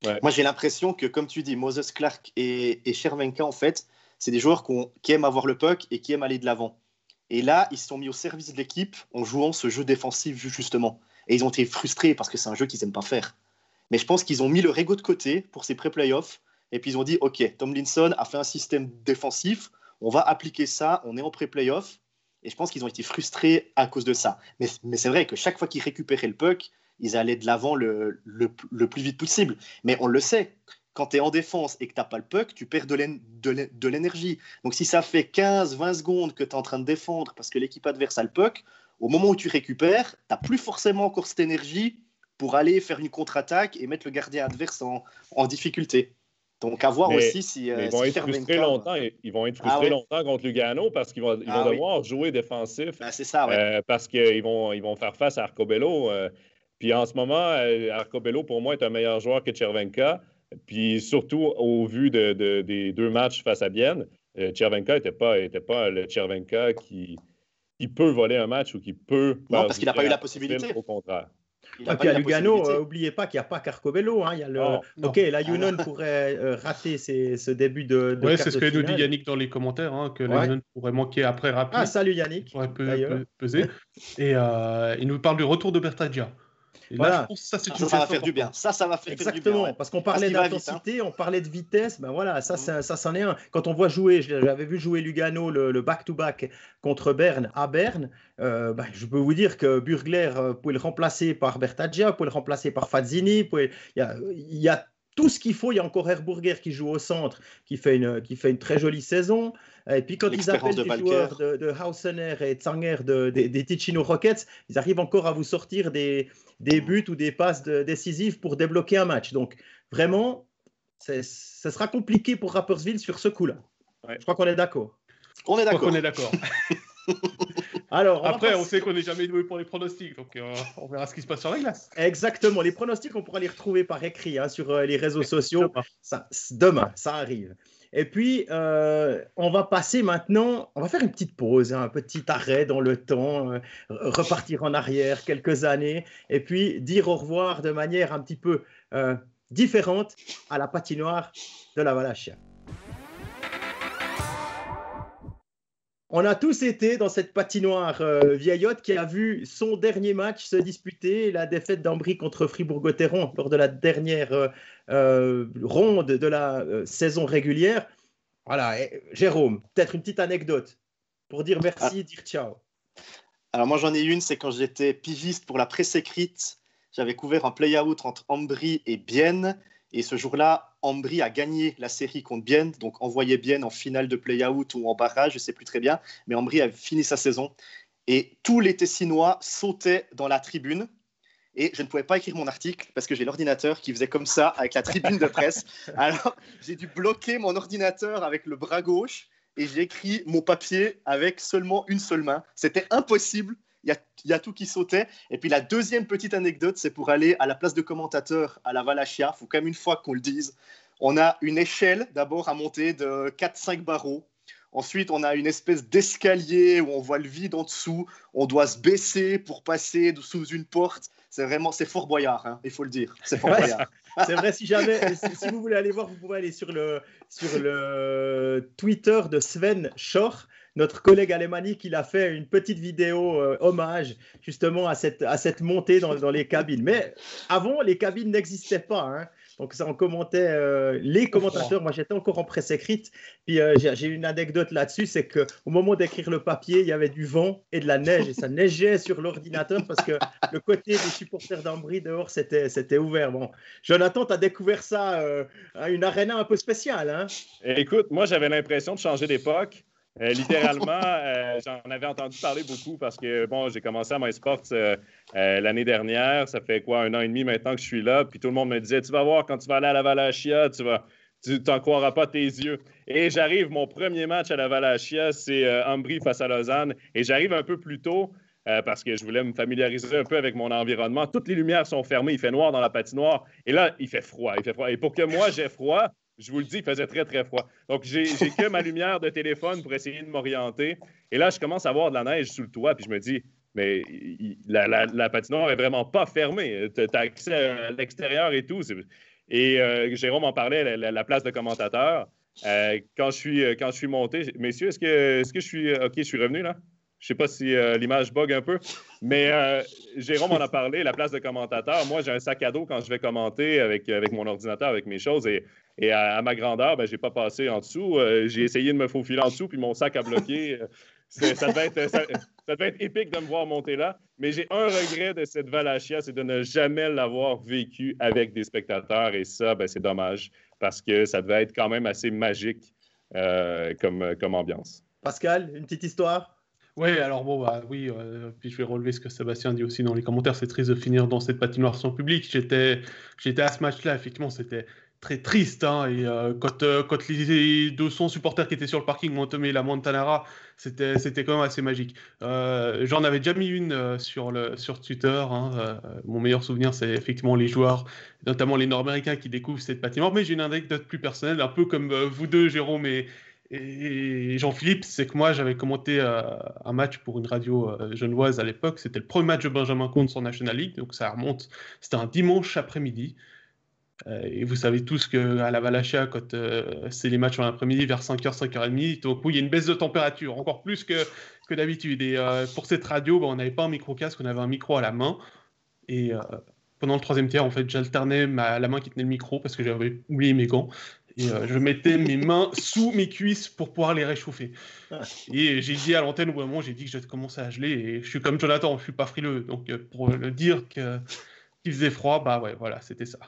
Ouais. Moi, j'ai l'impression que, comme tu dis, Moses Clark et Chervenka, en fait, c'est des joueurs qui aiment avoir le puck et qui aiment aller de l'avant. Et là, ils se sont mis au service de l'équipe en jouant ce jeu défensif, justement. Et ils ont été frustrés parce que c'est un jeu qu'ils n'aiment pas faire. Mais je pense qu'ils ont mis leur ego de côté pour ces pré-playoffs. Et puis ils ont dit, OK, Tomlinson a fait un système défensif, on va appliquer ça, on est en pré-playoff. Et je pense qu'ils ont été frustrés à cause de ça. Mais c'est vrai que chaque fois qu'ils récupéraient le puck, ils allaient de l'avant le plus vite possible. Mais on le sait, quand tu es en défense et que tu n'as pas le puck, tu perds de l'énergie. Donc si ça fait 15-20 secondes que tu es en train de défendre parce que l'équipe adverse a le puck, au moment où tu récupères, tu n'as plus forcément encore cette énergie pour aller faire une contre-attaque et mettre le gardien adverse en difficulté. Donc, à voir aussi si. Ils vont être frustrés longtemps. Ils vont être frustrés longtemps contre Lugano parce qu'ils vont devoir jouer défensif. C'est ça, ouais. Parce qu'ils vont faire face à Arcobello. Puis en ce moment, Arcobello, pour moi, est un meilleur joueur que Chervenka. Puis surtout, au vu des 2 matchs face à Bienne, Chervenka n'était pas le Chervenka qui peut voler un match ou qui peut. Non, parce qu'il n'a pas eu la possibilité. Au contraire. Et puis à Lugano, n'oubliez pas qu'il n'y a pas Carcobello. Hein, il y a la Yunon pourrait rater ce début de oui, c'est ce que nous dit Yannick dans les commentaires, que la Yunon pourrait manquer après rapide. Ah, salut Yannick. Pourrait peser. Et il nous parle du retour de Bertagia. Et là, je pense que ça va faire du bien. Ça va faire Exactement, du bien. Ouais. Parce qu'on parlait d'intensité, on parlait de vitesse. Ben voilà, ça c'en est un. Quand on voit jouer, j'avais vu jouer Lugano le back-to-back contre Berne à Berne. Je peux vous dire que Burgler, vous pouvez le remplacer par Bertagia, vous pouvez le remplacer par Fazzini. Il y a tout ce qu'il faut. Il y a encore Herburger qui joue au centre, qui fait une très jolie saison. Et puis quand ils appellent les joueurs de Hausener et Zanger des Ticino Rockets, ils arrivent encore à vous sortir des buts ou des passes décisives pour débloquer un match. Donc vraiment, ce sera compliqué pour Rapperswil sur ce coup-là. Ouais. Je crois qu'on est d'accord. On est d'accord. Alors, après, on sait qu'on n'est jamais doué pour les pronostics, donc on verra ce qui se passe sur la glace. Exactement. Les pronostics, on pourra les retrouver par écrit sur les réseaux sociaux. Demain, ça arrive. Et puis, on va passer maintenant, on va faire une petite pause, un petit arrêt dans le temps, repartir en arrière quelques années, et puis dire au revoir de manière un petit peu différente à la patinoire de la Wallachia. On a tous été dans cette patinoire vieillotte qui a vu son dernier match se disputer, la défaite d'Ambry contre Fribourg-Gotteron lors de la dernière ronde de la saison régulière. Voilà, Jérôme, peut-être une petite anecdote pour dire merci, dire ciao. Alors moi j'en ai une, c'est quand j'étais pigiste pour la presse écrite, j'avais couvert un play-out entre Ambry et Bienne. Et ce jour-là, Ambry a gagné la série contre Bienne, donc envoyé Bienne en finale de play-out ou en barrage, je ne sais plus très bien, mais Ambry a fini sa saison. Et tous les Tessinois sautaient dans la tribune. Et je ne pouvais pas écrire mon article parce que j'ai l'ordinateur qui faisait comme ça avec la tribune de presse. Alors, j'ai dû bloquer mon ordinateur avec le bras gauche et j'ai écrit mon papier avec seulement une seule main. C'était impossible. Il y a tout qui sautait. Et puis la deuxième petite anecdote, c'est pour aller à la place de commentateur à la Wallachia. Il faut quand même une fois qu'on le dise. On a une échelle d'abord à monter de 4-5 barreaux. Ensuite, on a une espèce d'escalier où on voit le vide en dessous. On doit se baisser pour passer sous une porte. C'est Fort Boyard, hein, il faut le dire. C'est Fort Boyard. C'est vrai, si vous voulez aller voir, vous pouvez aller sur le Twitter de Sven Schor, notre collègue alémanique. Il a fait une petite vidéo hommage justement à cette montée dans les cabines. Mais avant, les cabines n'existaient pas. Hein. Donc ça, on commentait les commentateurs. Moi, j'étais encore en presse écrite. Puis j'ai une anecdote là-dessus, c'est qu'au moment d'écrire le papier, il y avait du vent et de la neige. Et ça neigeait sur l'ordinateur parce que le côté des supporters d'Ambry dehors, c'était ouvert. Bon, Jonathan, tu as découvert ça à une arena un peu spéciale. Hein? Écoute, moi, j'avais l'impression de changer d'époque. Littéralement, j'en avais entendu parler beaucoup parce que, bon, j'ai commencé à MySports l'année dernière. Ça fait quoi, 1 an et demi maintenant que je suis là. Puis tout le monde me disait, tu vas voir, quand tu vas aller à la Wallachia, tu Tu t'en croiras pas tes yeux. Et j'arrive, mon premier match à la Valachia, c'est Ambry face à Lausanne. Et j'arrive un peu plus tôt parce que je voulais me familiariser un peu avec mon environnement. Toutes les lumières sont fermées, il fait noir dans la patinoire. Et là, il fait froid. Et pour que moi, j'ai froid, je vous le dis, il faisait très, très froid. Donc, j'ai que ma lumière de téléphone pour essayer de m'orienter. Et là, je commence à voir de la neige sous le toit, puis je me dis, mais la patinoire est vraiment pas fermée. Tu as accès à l'extérieur et tout. Et Jérôme en parlait, la place de commentateur. Quand je suis monté, messieurs, est-ce que je suis OK, je suis revenu là? Je sais pas si l'image bug un peu, mais Jérôme en a parlé, la place de commentateur. Moi, j'ai un sac à dos quand je vais commenter avec mon ordinateur, avec mes choses. Et à ma grandeur, ben, je n'ai pas passé en dessous. J'ai essayé de me faufiler en dessous, puis mon sac a bloqué. Ça devait être épique de me voir monter là. Mais j'ai un regret de cette Valachia, c'est de ne jamais l'avoir vécu avec des spectateurs. Et ça, ben, c'est dommage, parce que ça devait être quand même assez magique comme ambiance. Pascal, une petite histoire? Oui, alors bon, bah oui, puis je vais relever ce que Sébastien dit aussi dans les commentaires, c'est triste de finir dans cette patinoire sans public. J'étais à ce match-là, effectivement, c'était très triste, hein, et quand les 200 supporters qui étaient sur le parking m'ont entamé la Montanara, c'était quand même assez magique. J'en avais déjà mis une sur Twitter, hein, mon meilleur souvenir, c'est effectivement les joueurs, notamment les Nord-Américains qui découvrent cette patinoire, mais j'ai une anecdote plus personnelle, un peu comme vous deux, Jérôme et Jean-Philippe, c'est que moi j'avais commenté un match pour une radio genevoise à l'époque, c'était le premier match de Benjamin Comte sur National League, donc ça remonte, c'était un dimanche après-midi, et vous savez tous qu'à la Valachia, quand c'est les matchs en après-midi vers 5h, 5h30, donc oui, il y a une baisse de température, encore plus que d'habitude, et pour cette radio, on n'avait pas un micro-casque, on avait un micro à la main, et pendant le troisième tiers, en fait, j'alternais la main qui tenait le micro parce que j'avais oublié mes gants. Et je mettais mes mains sous mes cuisses pour pouvoir les réchauffer. Et j'ai dit à l'antenne au moment, j'ai dit que je commençais à geler. Et je suis comme Jonathan, je ne suis pas frileux. Donc pour le dire qu'il faisait froid, bah ouais, voilà, c'était ça.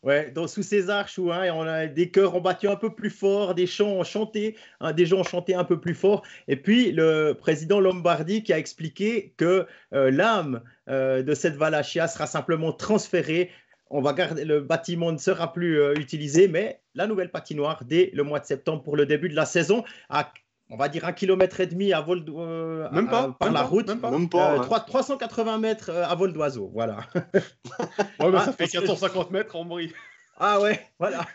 Ouais, donc sous ces arches où on a des chœurs ont battu un peu plus fort, des chants ont chanté, des gens ont chanté un peu plus fort. Et puis le président Lombardi qui a expliqué que l'âme de cette Valachia sera simplement transférée. On va garder, le bâtiment ne sera plus utilisé, mais la nouvelle patinoire dès le mois de septembre pour le début de la saison, à on va dire 1,5 km à vol par la route, même pas, 380 mètres à vol d'oiseau, voilà. Ouais, bah, ça fait 450 mètres en brie. Ah ouais, voilà.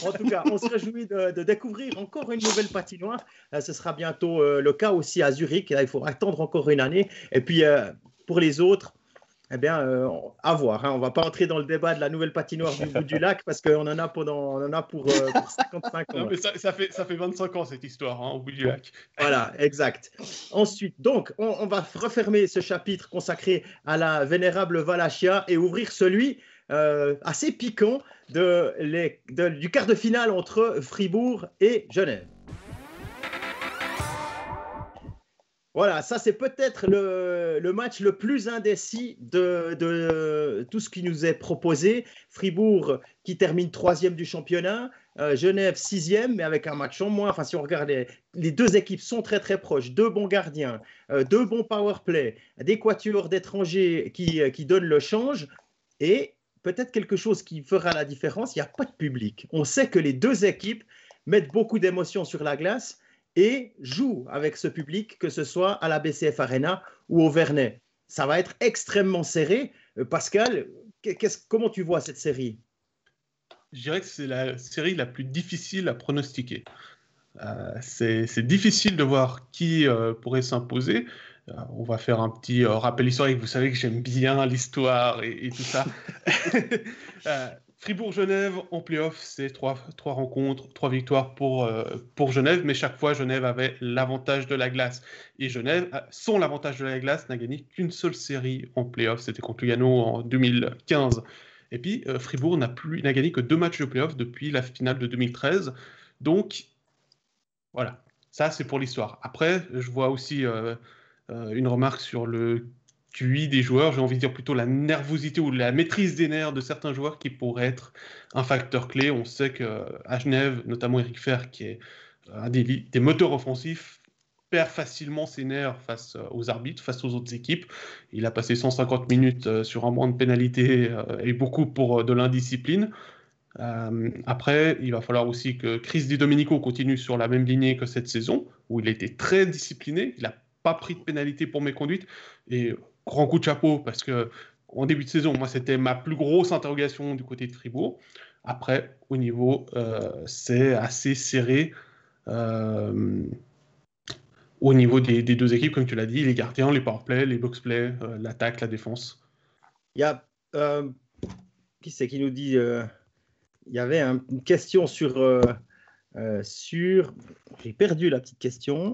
En tout cas, on se réjouit de découvrir encore une nouvelle patinoire. Ce sera bientôt le cas aussi à Zurich. Là, il faudra attendre encore une année. Et puis, pour les autres, eh bien, à voir. Hein. On ne va pas entrer dans le débat de la nouvelle patinoire du bout du lac parce qu'on en a pour 55 ans. Non, mais ça fait 25 ans cette histoire, hein, au bout du lac. Voilà, exact. Ensuite, donc, on va refermer ce chapitre consacré à la vénérable Valachia et ouvrir celui assez piquant du quart de finale entre Fribourg et Genève. Voilà, ça c'est peut-être le match le plus indécis de tout ce qui nous est proposé. Fribourg qui termine 3e du championnat, Genève 6e, mais avec un match en moins. Enfin, si on regarde, les deux équipes sont très très proches. 2 bons gardiens, 2 bons power play, des quatuors d'étrangers qui donnent le change. Et peut-être quelque chose qui fera la différence, il n'y a pas de public. On sait que les deux équipes mettent beaucoup d'émotions sur la glace et joue avec ce public, que ce soit à la BCF Arena ou au Vernet. Ça va être extrêmement serré. Pascal, comment tu vois cette série? Je dirais que c'est la série la plus difficile à pronostiquer. C'est difficile de voir qui pourrait s'imposer. On va faire un petit rappel historique. Vous savez que j'aime bien l'histoire et tout ça. Fribourg-Genève en play-off, c'est 3 rencontres, 3 victoires pour Genève, mais chaque fois, Genève avait l'avantage de la glace. Et Genève, sans l'avantage de la glace, n'a gagné qu'une seule série en play-off. C'était contre Lugano en 2015. Et puis, Fribourg n'a gagné que 2 matchs de play-off depuis la finale de 2013. Donc, voilà, ça, c'est pour l'histoire. Après, je vois aussi une remarque sur le QI des joueurs, j'ai envie de dire plutôt la nervosité ou la maîtrise des nerfs de certains joueurs qui pourraient être un facteur clé. On sait qu'à Genève, notamment Eric Fer, qui est un des moteurs offensifs, perd facilement ses nerfs face aux arbitres, face aux autres équipes. Il a passé 150 minutes sur un banc de pénalité et beaucoup pour de l'indiscipline. Après, il va falloir aussi que Chris Di Domenico continue sur la même lignée que cette saison, où il était très discipliné, il n'a pas pris de pénalité pour méconduite, et grand coup de chapeau, parce que en début de saison, moi, c'était ma plus grosse interrogation du côté de Fribourg. Après, au niveau, c'est assez serré. Au niveau des deux équipes, comme tu l'as dit, les gardiens, les powerplays, les boxplays, l'attaque, la défense. Il y a qui c'est qui nous dit il y avait une question sur j'ai perdu la petite question.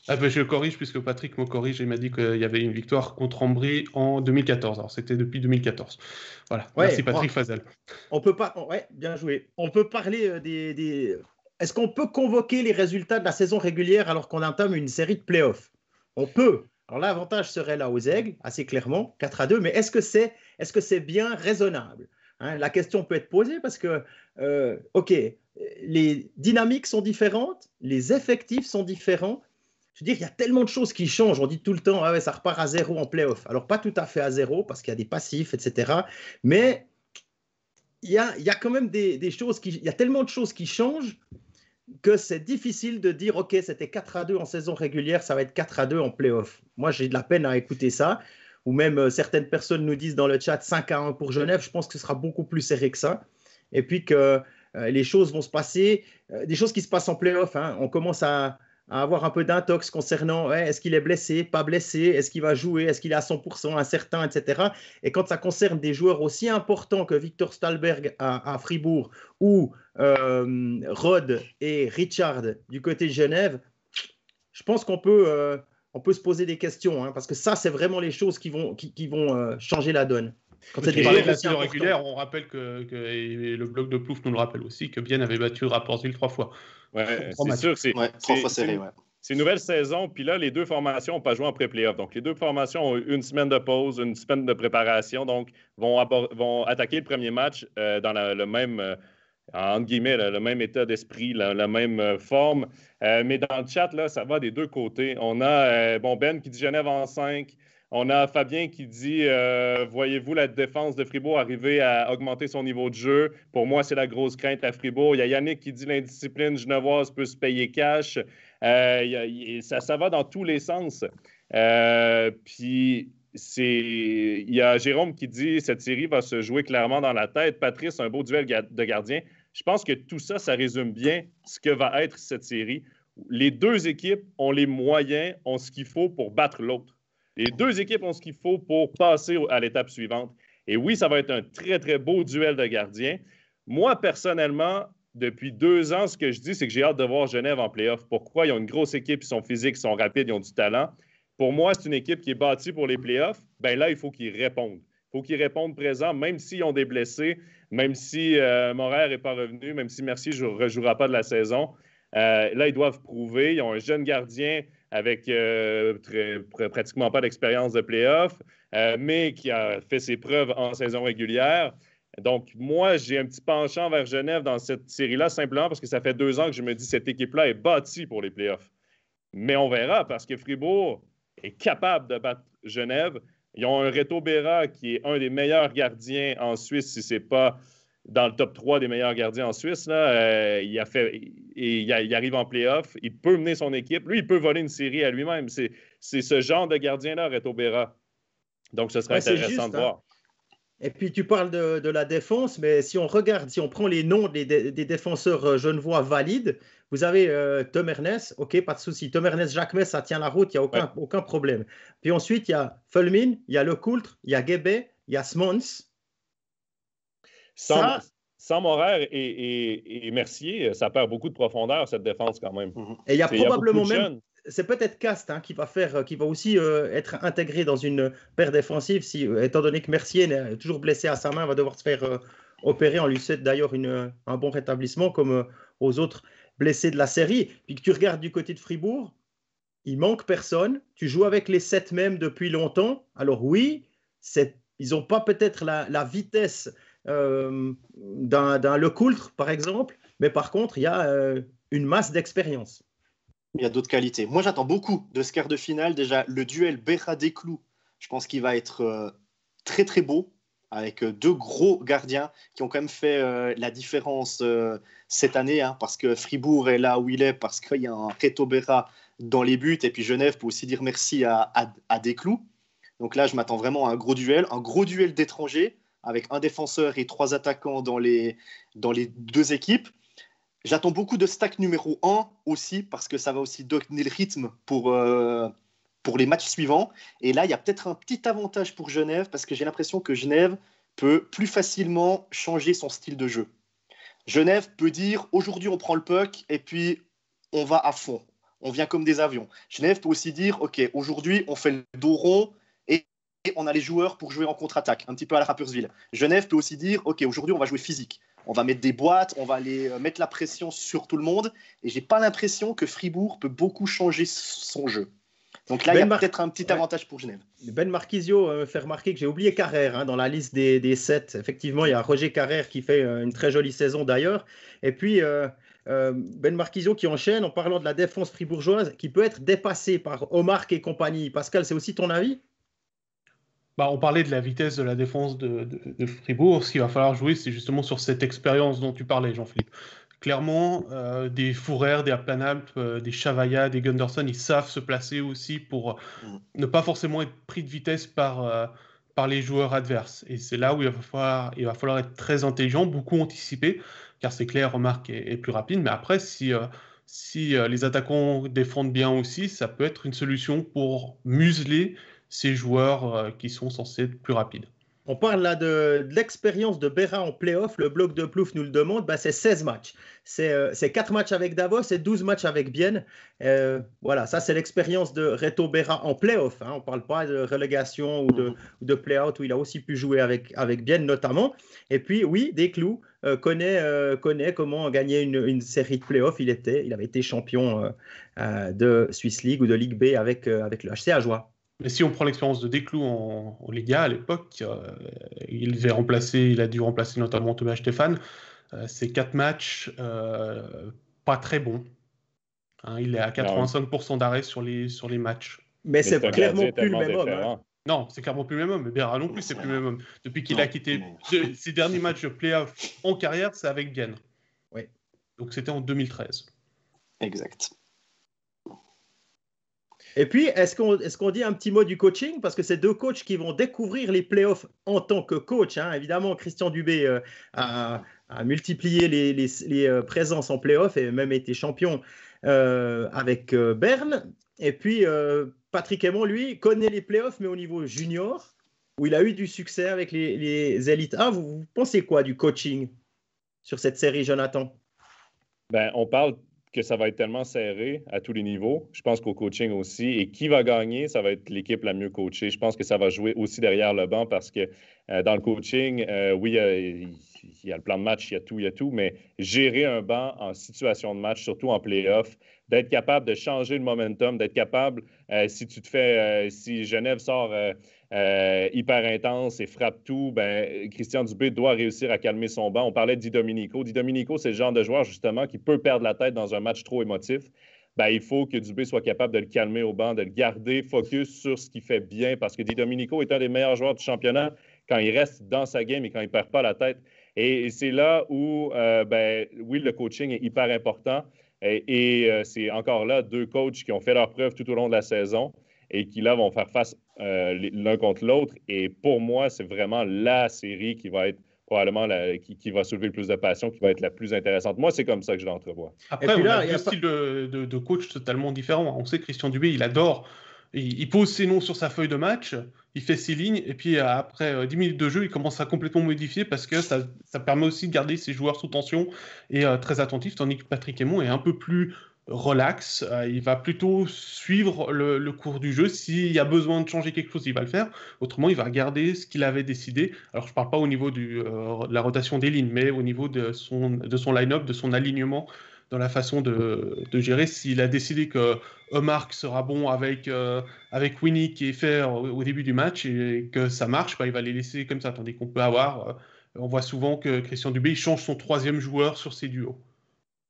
Ah ben je corrige puisque Patrick me corrige et m'a dit qu'il y avait une victoire contre Ambry en 2014. Alors c'était depuis 2014. Voilà. Ouais, merci Patrick Fazel. On peut pas. Ouais, bien joué. On peut parler des. Est-ce qu'on peut convoquer les résultats de la saison régulière alors qu'on entame une série de playoffs? On peut. Alors l'avantage serait là aux Aigles, assez clairement, 4-2. Mais est-ce que c'est bien raisonnable? La question peut être posée parce que, ok, les dynamiques sont différentes, les effectifs sont différents. Je veux dire, il y a tellement de choses qui changent. On dit tout le temps, ah ouais, ça repart à 0 en play-off. Alors, pas tout à fait à 0 parce qu'il y a des passifs, etc. Mais il y a quand même des choses il y a tellement de choses qui changent que c'est difficile de dire, OK, c'était 4-2 en saison régulière, ça va être 4-2 en play-off. Moi, j'ai de la peine à écouter ça. Ou même certaines personnes nous disent dans le chat 5-1 pour Genève. Je pense que ce sera beaucoup plus serré que ça. Et puis que les choses vont se passer, des choses qui se passent en play-off. On commence à avoir un peu d'intox concernant est-ce qu'il est blessé, pas blessé, est-ce qu'il va jouer, est-ce qu'il est à 100%, incertain, etc. Et quand ça concerne des joueurs aussi importants que Victor Stalberg à Fribourg ou Rod et Richard du côté de Genève, je pense qu'on peut se poser des questions, parce que ça, c'est vraiment les choses qui vont changer la donne. Quand c'est des de la saison régulière, on rappelle que le blog de Plouf nous le rappelle aussi, que Vienne avait battu Rapperswil 3 fois. Ouais, c'est sûr, c'est 3 fois serré. Ouais. C'est une nouvelle saison, puis là, les deux formations n'ont pas joué en pré-playoff. Donc, les deux formations ont eu une semaine de pause, une semaine de préparation, donc vont attaquer le premier match dans le même, entre guillemets, le même état d'esprit, la même forme. Mais dans le chat, là, ça va des deux côtés. On a Ben qui dit Genève en 5. On a Fabien qui dit voyez-vous la défense de Fribourg arriver à augmenter son niveau de jeu? Pour moi, c'est la grosse crainte à Fribourg. Il y a Yannick qui dit l'indiscipline genevoise peut se payer cash. Ça va dans tous les sens. Puis il y a Jérôme qui dit cette série va se jouer clairement dans la tête. Patrice, un beau duel de gardien. Je pense que tout ça, ça résume bien ce que va être cette série. Les deux équipes ont les moyens, ont ce qu'il faut pour battre l'autre. Les deux équipes ont ce qu'il faut pour passer à l'étape suivante. Et oui, ça va être un très, très beau duel de gardiens. Moi, personnellement, depuis 2 ans, ce que je dis, c'est que j'ai hâte de voir Genève en play-off. Pourquoi? Ils ont une grosse équipe, ils sont physiques, ils sont rapides, ils ont du talent. Pour moi, c'est une équipe qui est bâtie pour les play-offs. Bien là, il faut qu'ils répondent. Il faut qu'ils répondent présents, même s'ils ont des blessés, même si Morer n'est pas revenu, même si Mercier ne rejouera pas de la saison. Là, ils doivent prouver. Ils ont un jeune gardien avec pratiquement pas d'expérience de play-off, mais qui a fait ses preuves en saison régulière. Donc, moi, j'ai un petit penchant vers Genève dans cette série-là, simplement parce que ça fait 2 ans que je me dis que cette équipe-là est bâtie pour les play-offs. Mais on verra, parce que Fribourg est capable de battre Genève. Ils ont un Reto Berra qui est un des meilleurs gardiens en Suisse, si ce n'est pas dans le top 3 des meilleurs gardiens en Suisse. Là. Il arrive en play-off. Il peut mener son équipe. Lui, il peut voler une série à lui-même. C'est ce genre de gardien-là, Reto Berra. Donc, ce serait intéressant de voir. Et puis, tu parles de la défense, mais si on prend les noms des défenseurs genevois valides, vous avez Tom Ernest, OK, pas de souci. Tom Ernest, Jacques Mess, ça tient la route, il n'y a aucun problème. Puis ensuite, il y a Fulmin, il y a Lecoultre, il y a Guébet, il y a Smons. Sans Morer et Mercier, ça perd beaucoup de profondeur, cette défense, quand même. Et il y a probablement même... C'est peut-être Cast qui va aussi être intégré dans une paire défensive, étant donné que Mercier est toujours blessé à sa main, va devoir se faire opérer. On lui souhaite d'ailleurs un bon rétablissement, comme aux autres blessés de la série. Puis que tu regardes du côté de Fribourg, il manque personne. Tu joues avec les 7 mêmes depuis longtemps. Alors oui, ils n'ont pas peut-être la vitesse d'un Lecoultre, par exemple, mais par contre, il y a une masse d'expérience. Il y a d'autres qualités. Moi, j'attends beaucoup de ce quart de finale. Déjà, le duel Berra-Desclous, je pense qu'il va être très, très beau, avec deux gros gardiens qui ont quand même fait la différence cette année, hein, parce que Fribourg est là où il est, parce qu'il y a un Reto Berra dans les buts, et puis Genève peut aussi dire merci à Desclous. Donc là, je m'attends vraiment à un gros duel d'étrangers, avec un défenseur et 3 attaquants dans les 2 équipes. J'attends beaucoup de stack numéro 1 aussi, parce que ça va aussi donner le rythme pour les matchs suivants. Et là, il y a peut-être un petit avantage pour Genève, parce que j'ai l'impression que Genève peut plus facilement changer son style de jeu. Genève peut dire, aujourd'hui, on prend le puck, et puis on va à fond. On vient comme des avions. Genève peut aussi dire, OK, aujourd'hui, on fait le dos rond, et on a les joueurs pour jouer en contre-attaque, un petit peu à la Rapperswil. Genève peut aussi dire, OK, aujourd'hui, on va jouer physique. On va mettre des boîtes, on va aller mettre la pression sur tout le monde. Et je n'ai pas l'impression que Fribourg peut beaucoup changer son jeu. Donc là, il y a peut-être un petit avantage pour Genève. Ben Marquisio me fait remarquer que j'ai oublié Carrère dans la liste des 7. Effectivement, il y a Roger Carrère qui fait une très jolie saison d'ailleurs. Et puis, Ben Marquisio qui enchaîne en parlant de la défense fribourgeoise qui peut être dépassée par Omar et compagnie. Pascal, c'est aussi ton avis ? On parlait de la vitesse de la défense de Fribourg. Ce qu'il va falloir jouer, c'est justement sur cette expérience dont tu parlais, Jean-Philippe. Clairement, des Fourrer, des Aplanalp, des Chavaya, des Gunderson, ils savent se placer aussi pour ne pas forcément être pris de vitesse par les joueurs adverses. Et c'est là où il va falloir être très intelligent, beaucoup anticiper, car c'est clair, Remarque est plus rapide. Mais après, si les attaquants défendent bien aussi, ça peut être une solution pour museler ces joueurs qui sont censés être plus rapides. On parle là de l'expérience de Berra en play-off. Le bloc de Plouf nous le demande. C'est 16 matchs. C'est 4 matchs avec Davos et 12 matchs avec Bienne. Voilà, ça, c'est l'expérience de Reto Berra en play-off. On ne parle pas de relégation ou de play-out où il a aussi pu jouer avec Bienne notamment. Et puis, oui, Desclous connaît comment gagner une série de play-off. Il avait été champion de Swiss League ou de Ligue B avec le HC Ajoie. Mais si on prend l'expérience de Desclous en Liga à l'époque, il a dû remplacer notamment Thomas Stéphane. Ces 4 matchs, pas très bons. Il est à 85% d'arrêt sur les matchs. Mais c'est clairement plus le même homme. Non, c'est clairement plus le même homme. Mais Berra non plus, c'est plus le même homme. Depuis qu'il a quitté ses derniers matchs de play-off en carrière, c'est avec Bienne. Oui. Donc c'était en 2013. Exact. Et puis, est-ce qu'on dit un petit mot du coaching ? Parce que c'est 2 coachs qui vont découvrir les playoffs en tant que coach. Évidemment, Christian Dubé a multiplié les présences en playoffs et même été champion avec Berne. Et puis, Patrick Aymon, lui, connaît les playoffs, mais au niveau junior, où il a eu du succès avec les élites A. Vous pensez quoi du coaching sur cette série, Jonathan ? On parle que ça va être tellement serré à tous les niveaux. Je pense qu'au coaching aussi. Et qui va gagner, ça va être l'équipe la mieux coachée. Je pense que ça va jouer aussi derrière le banc parce que dans le coaching, oui, il y a le plan de match, il y a tout, mais gérer un banc en situation de match, surtout en play-off, d'être capable de changer le momentum, d'être capable, si Genève sort hyper intense et frappe tout, Christian Dubé doit réussir à calmer son banc. On parlait de Di Domenico. Di Domenico, c'est le genre de joueur, justement, qui peut perdre la tête dans un match trop émotif. Il faut que Dubé soit capable de le calmer au banc, de le garder focus sur ce qu'il fait bien, parce que Di Domenico est un des meilleurs joueurs du championnat quand il reste dans sa game et quand il ne perd pas la tête. Et c'est là où, oui, le coaching est hyper important. Et c'est encore là 2 coachs qui ont fait leur preuve tout au long de la saison et qui, là, vont faire face l'un contre l'autre. Et pour moi, c'est vraiment la série qui va être probablement qui va soulever le plus de passion, qui va être la plus intéressante. Moi, c'est comme ça que je l'entrevois. Après, on a 2 styles de coach totalement différents. On sait que Christian Dubé, il adore. Il pose ses noms sur sa feuille de match, il fait ses lignes, et puis après 10 minutes de jeu, il commence à complètement modifier parce que ça permet aussi de garder ses joueurs sous tension et très attentifs, tandis que Patrick Aymon est un peu plus relax. Il va plutôt suivre le cours du jeu. S'il y a besoin de changer quelque chose, il va le faire. Autrement, il va garder ce qu'il avait décidé. Alors, je ne parle pas au niveau de la rotation des lignes, mais au niveau de son line-up, de son alignement, dans la façon de gérer. S'il a décidé que Marc sera bon avec Winnick et Fer au début du match et que ça marche, il va les laisser comme ça. Tandis qu'on peut on voit souvent que Christian Dubé il change son 3e joueur sur ses duos.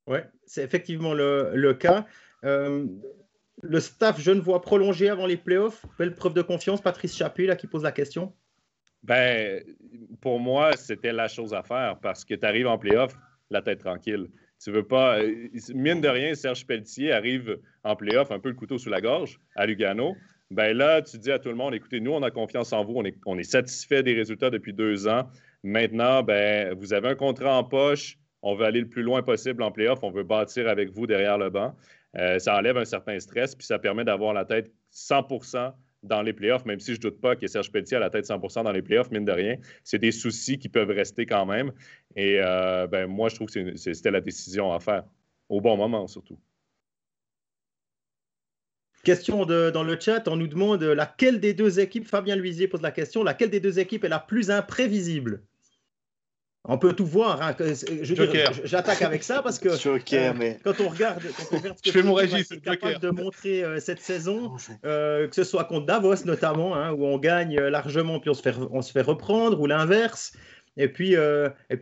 Oui, c'est effectivement le cas. Le staff genevois prolongé avant les playoffs, belle preuve de confiance. Patrice Chapuis là, qui pose la question. Ben, pour moi, c'était la chose à faire parce que tu arrives en play-off, la tête tranquille. Tu veux pas. Mine de rien, Serge Pelletier arrive en play-off un peu le couteau sous la gorge à Lugano. Ben là, tu dis à tout le monde, écoutez, nous, on a confiance en vous, on est satisfait des résultats depuis 2 ans. Maintenant, ben, vous avez un contrat en poche, on veut aller le plus loin possible en play-off, on veut bâtir avec vous derrière le banc. Ça enlève un certain stress, puis ça permet d'avoir la tête 100% dans les playoffs, même si je ne doute pas que Serge Pelletier a la tête 100% dans les playoffs, mine de rien. C'est des soucis qui peuvent rester quand même. Et ben, moi, je trouve que c'était la décision à faire, au bon moment surtout. Question dans le chat, on nous demande laquelle des deux équipes, Fabien Luisier pose la question, laquelle des deux équipes est la plus imprévisible? On peut tout voir. Hein. J'attaque avec ça parce que quand on regarde ce que Régis est capable de montrer cette saison, que ce soit contre Davos notamment, hein, où on gagne largement puis on se fait reprendre, ou l'inverse. Et puis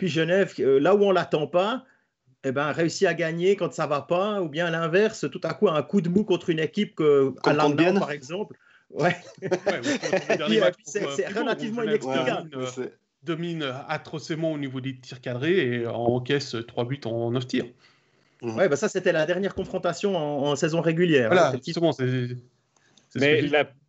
Genève, là où on l'attend pas, réussit à gagner quand ça va pas, ou bien l'inverse, tout à coup un coup de mou contre une équipe à Langnau par exemple. Ouais. C'est relativement inexplicable. Domine atrocement au niveau des tirs cadrés et encaisse 3 buts en 9 tirs. Ouais, ça, c'était la dernière confrontation en saison régulière. Voilà,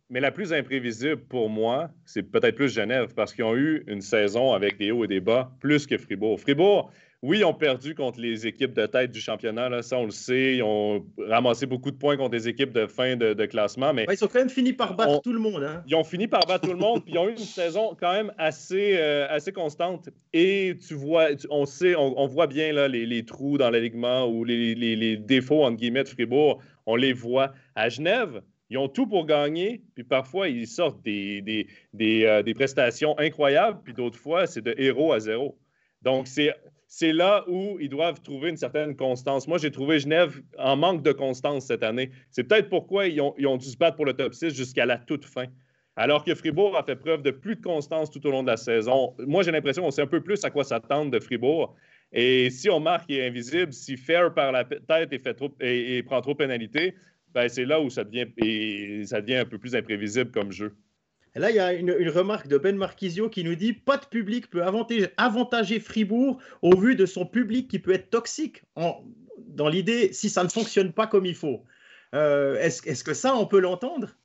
mais la plus imprévisible pour moi, c'est peut-être plus Genève, parce qu'ils ont eu une saison avec des hauts et des bas, plus que Fribourg. Fribourg, oui, ils ont perdu contre les équipes de tête du championnat, là, ça on le sait. Ils ont ramassé beaucoup de points contre des équipes de fin de classement. Mais ils ont quand même fini par battre tout le monde. Hein. Ils ont fini par battre tout le monde, puis ils ont eu une saison quand même assez constante. Et tu vois, on voit bien là, les trous dans l'alignement ou les défauts, entre guillemets, de Fribourg. On les voit. À Genève, ils ont tout pour gagner, puis parfois, ils sortent des prestations incroyables, puis d'autres fois, c'est de héros à zéro. Donc, c'est là où ils doivent trouver une certaine constance. Moi, j'ai trouvé Genève en manque de constance cette année. C'est peut-être pourquoi ils ont dû se battre pour le top 6 jusqu'à la toute fin. Alors que Fribourg a fait preuve de plus de constance tout au long de la saison. Moi, j'ai l'impression qu'on sait un peu plus à quoi s'attendre de Fribourg. Et si on marque est invisible, si Fair par la tête et prend trop de pénalités, ben c'est là où ça devient un peu plus imprévisible comme jeu. Et là, il y a une remarque de Ben Marquisio qui nous dit « Pas de public peut avantager Fribourg au vu de son public qui peut être toxique. » Dans l'idée, si ça ne fonctionne pas comme il faut. Est-ce que ça, on peut l'entendre?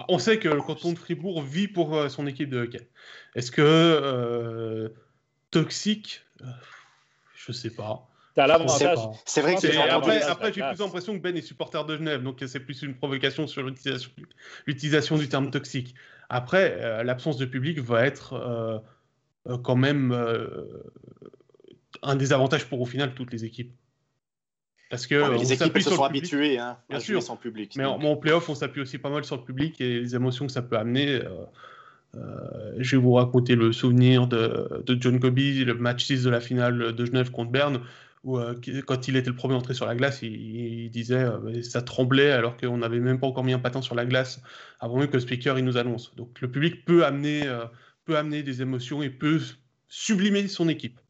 On sait que le canton de Fribourg vit pour son équipe de hockey. Est-ce que toxique? Je ne sais pas. T'as l'avantage. C'est vrai que c'est après, j'ai plus l'impression que Ben est supporter de Genève, donc c'est plus une provocation sur l'utilisation du terme toxique. Après, l'absence de public va être quand même un désavantage pour au final toutes les équipes. Parce que les équipes se sont habituées à jouer sans public. Mais en play-off, on s'appuie aussi pas mal sur le public et les émotions que ça peut amener. Je vais vous raconter le souvenir de John Kobe, le match 6 de la finale de Genève contre Berne, où quand il était le premier entré sur la glace, il disait ça tremblait alors qu'on n'avait même pas encore mis un patin sur la glace avant même que le speaker il nous annonce. Donc le public peut amener des émotions et peut sublimer son équipe.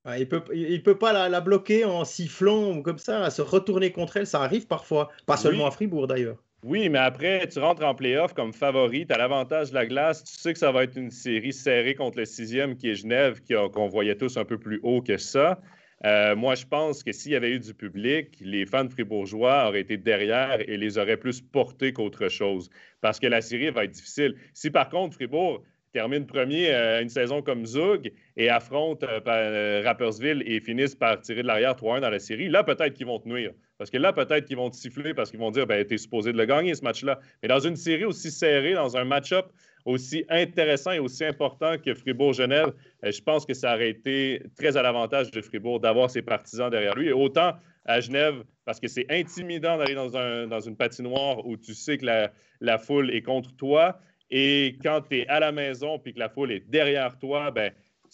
Ouais, il peut pas la bloquer en sifflant ou comme ça, à se retourner contre elle, ça arrive parfois, pas seulement à Fribourg d'ailleurs. Oui, mais après, tu rentres en play-off comme favori, tu as l'avantage de la glace, tu sais que ça va être une série serrée contre le 6e qui est Genève, qu'on voyait tous un peu plus haut que ça. Moi, je pense que s'il y avait eu du public, les fans fribourgeois auraient été derrière et les auraient plus portés qu'autre chose. Parce que la série va être difficile. Si par contre, Fribourg termine premier une saison comme Zug et affronte Rapperswil et finissent par tirer de l'arrière 3-1 dans la série, là, peut-être qu'ils vont te nuire. Parce que là, peut-être qu'ils vont te siffler parce qu'ils vont dire « t'es supposé de le gagner, ce match-là ». Mais dans une série aussi serrée, dans un match-up aussi intéressant et aussi important que Fribourg-Genève, je pense que ça aurait été très à l'avantage de Fribourg d'avoir ses partisans derrière lui. Et autant à Genève, parce que c'est intimidant d'aller dans une patinoire où tu sais que la foule est contre toi. Et quand tu es à la maison puis que la foule est derrière toi,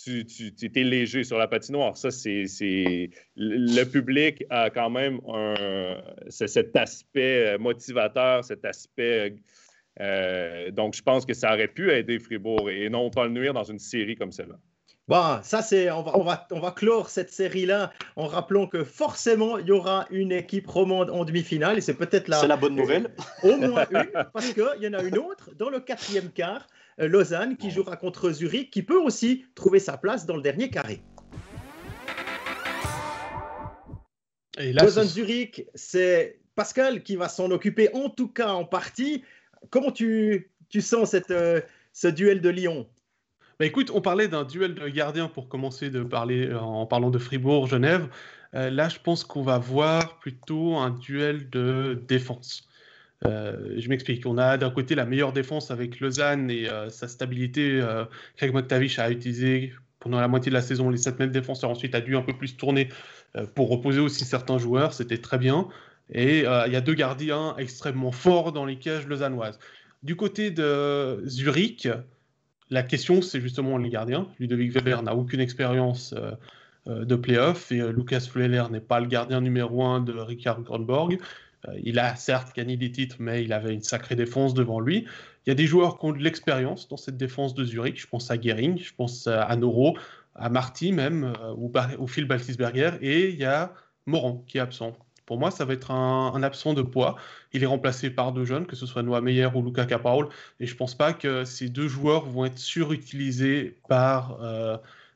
tu es léger sur la patinoire. Ça, c'est le public a quand même cet aspect motivateur, cet aspect. Donc, je pense que ça aurait pu aider Fribourg et non pas le nuire dans une série comme celle-là. Bon, ça c'est, on va clore cette série-là en rappelant que forcément il y aura une équipe romande en demi-finale et c'est peut-être c'est la bonne nouvelle. Au moins une, parce qu'il y en a une autre dans le 4e quart. Lausanne qui jouera contre Zurich, qui peut aussi trouver sa place dans le dernier carré. Lausanne-Zurich, c'est Pascal qui va s'en occuper, en tout cas en partie. Comment tu sens ce duel de Lyon? Bah écoute, on parlait d'un duel de gardiens pour commencer de parler en parlant de Fribourg-Genève. Là, je pense qu'on va voir plutôt un duel de défense. Je m'explique. On a d'un côté la meilleure défense avec Lausanne et sa stabilité. Craig McTavish a utilisé pendant la moitié de la saison les 7 mètres défenseurs. Ensuite, a dû un peu plus tourner pour reposer aussi certains joueurs. C'était très bien. Et il y a 2 gardiens extrêmement forts dans les cages lausannoises. Du côté de Zurich, la question, c'est justement les gardiens. Ludovic Weber n'a aucune expérience de play-off et Lucas Flueller n'est pas le gardien numéro 1 de Richard Grönborg. Il a certes gagné des titres, mais il avait une sacrée défense devant lui. Il y a des joueurs qui ont de l'expérience dans cette défense de Zurich. Je pense à Gehring, je pense à Noro, à Marty même, ou Phil Baltisberger. Et il y a Morand qui est absent. Pour moi, ça va être un absent de poids. Il est remplacé par 2 jeunes, que ce soit Noah Meyer ou Luca Capaul. Et je ne pense pas que ces 2 joueurs vont être surutilisés par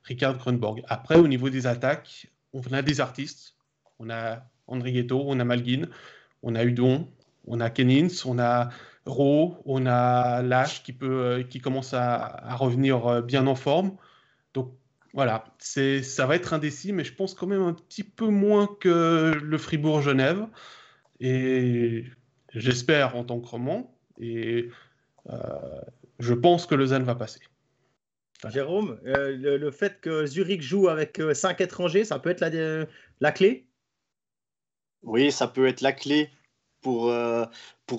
Richard Grönborg. Après, au niveau des attaques, on a des artistes. On a Andrigetto, on a Malguin, on a Udon, on a Kennins, on a Rowe, on a Lash qui commence à revenir bien en forme. Donc voilà, ça va être indécis, mais je pense quand même un petit peu moins que le Fribourg-Genève. Et j'espère en tant que roman. Et je pense que Lausanne va passer. Voilà. Jérôme, le fait que Zurich joue avec 5 étrangers, ça peut être la clé? Oui, ça peut être la clé pour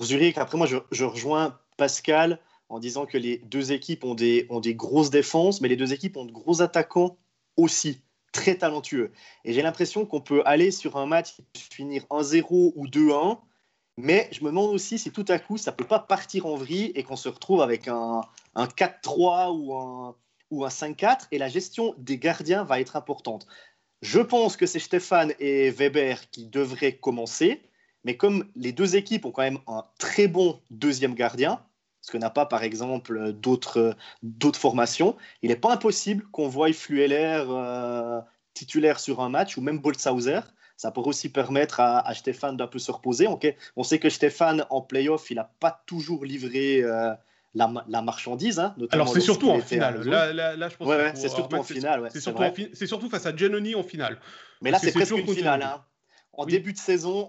Zurich. Après, moi, je rejoins Pascal en disant que les 2 équipes ont des grosses défenses, mais les 2 équipes ont de gros attaquants aussi, très talentueux. Et j'ai l'impression qu'on peut aller sur un match qui peut finir 1-0 ou 2-1, mais je me demande aussi si tout à coup, ça ne peut pas partir en vrille et qu'on se retrouve avec un 4-3 ou un 5-4, et la gestion des gardiens va être importante. Je pense que c'est Stéphane et Weber qui devraient commencer, mais comme les 2 équipes ont quand même un très bon deuxième gardien, ce que n'a pas par exemple d'autres formations, il n'est pas impossible qu'on voie Flueller titulaire sur un match, ou même Boltzhauser. Ça pourrait aussi permettre à Stéphane d'un peu se reposer. On sait que Stéphane, en play-off, il n'a pas toujours livré la marchandise. Hein, alors c'est surtout en finale. Là, je pense que c'est surtout en finale. Ouais, c'est surtout face à Giannoni en finale. Mais là, c'est presque une finale. Hein. En début de saison,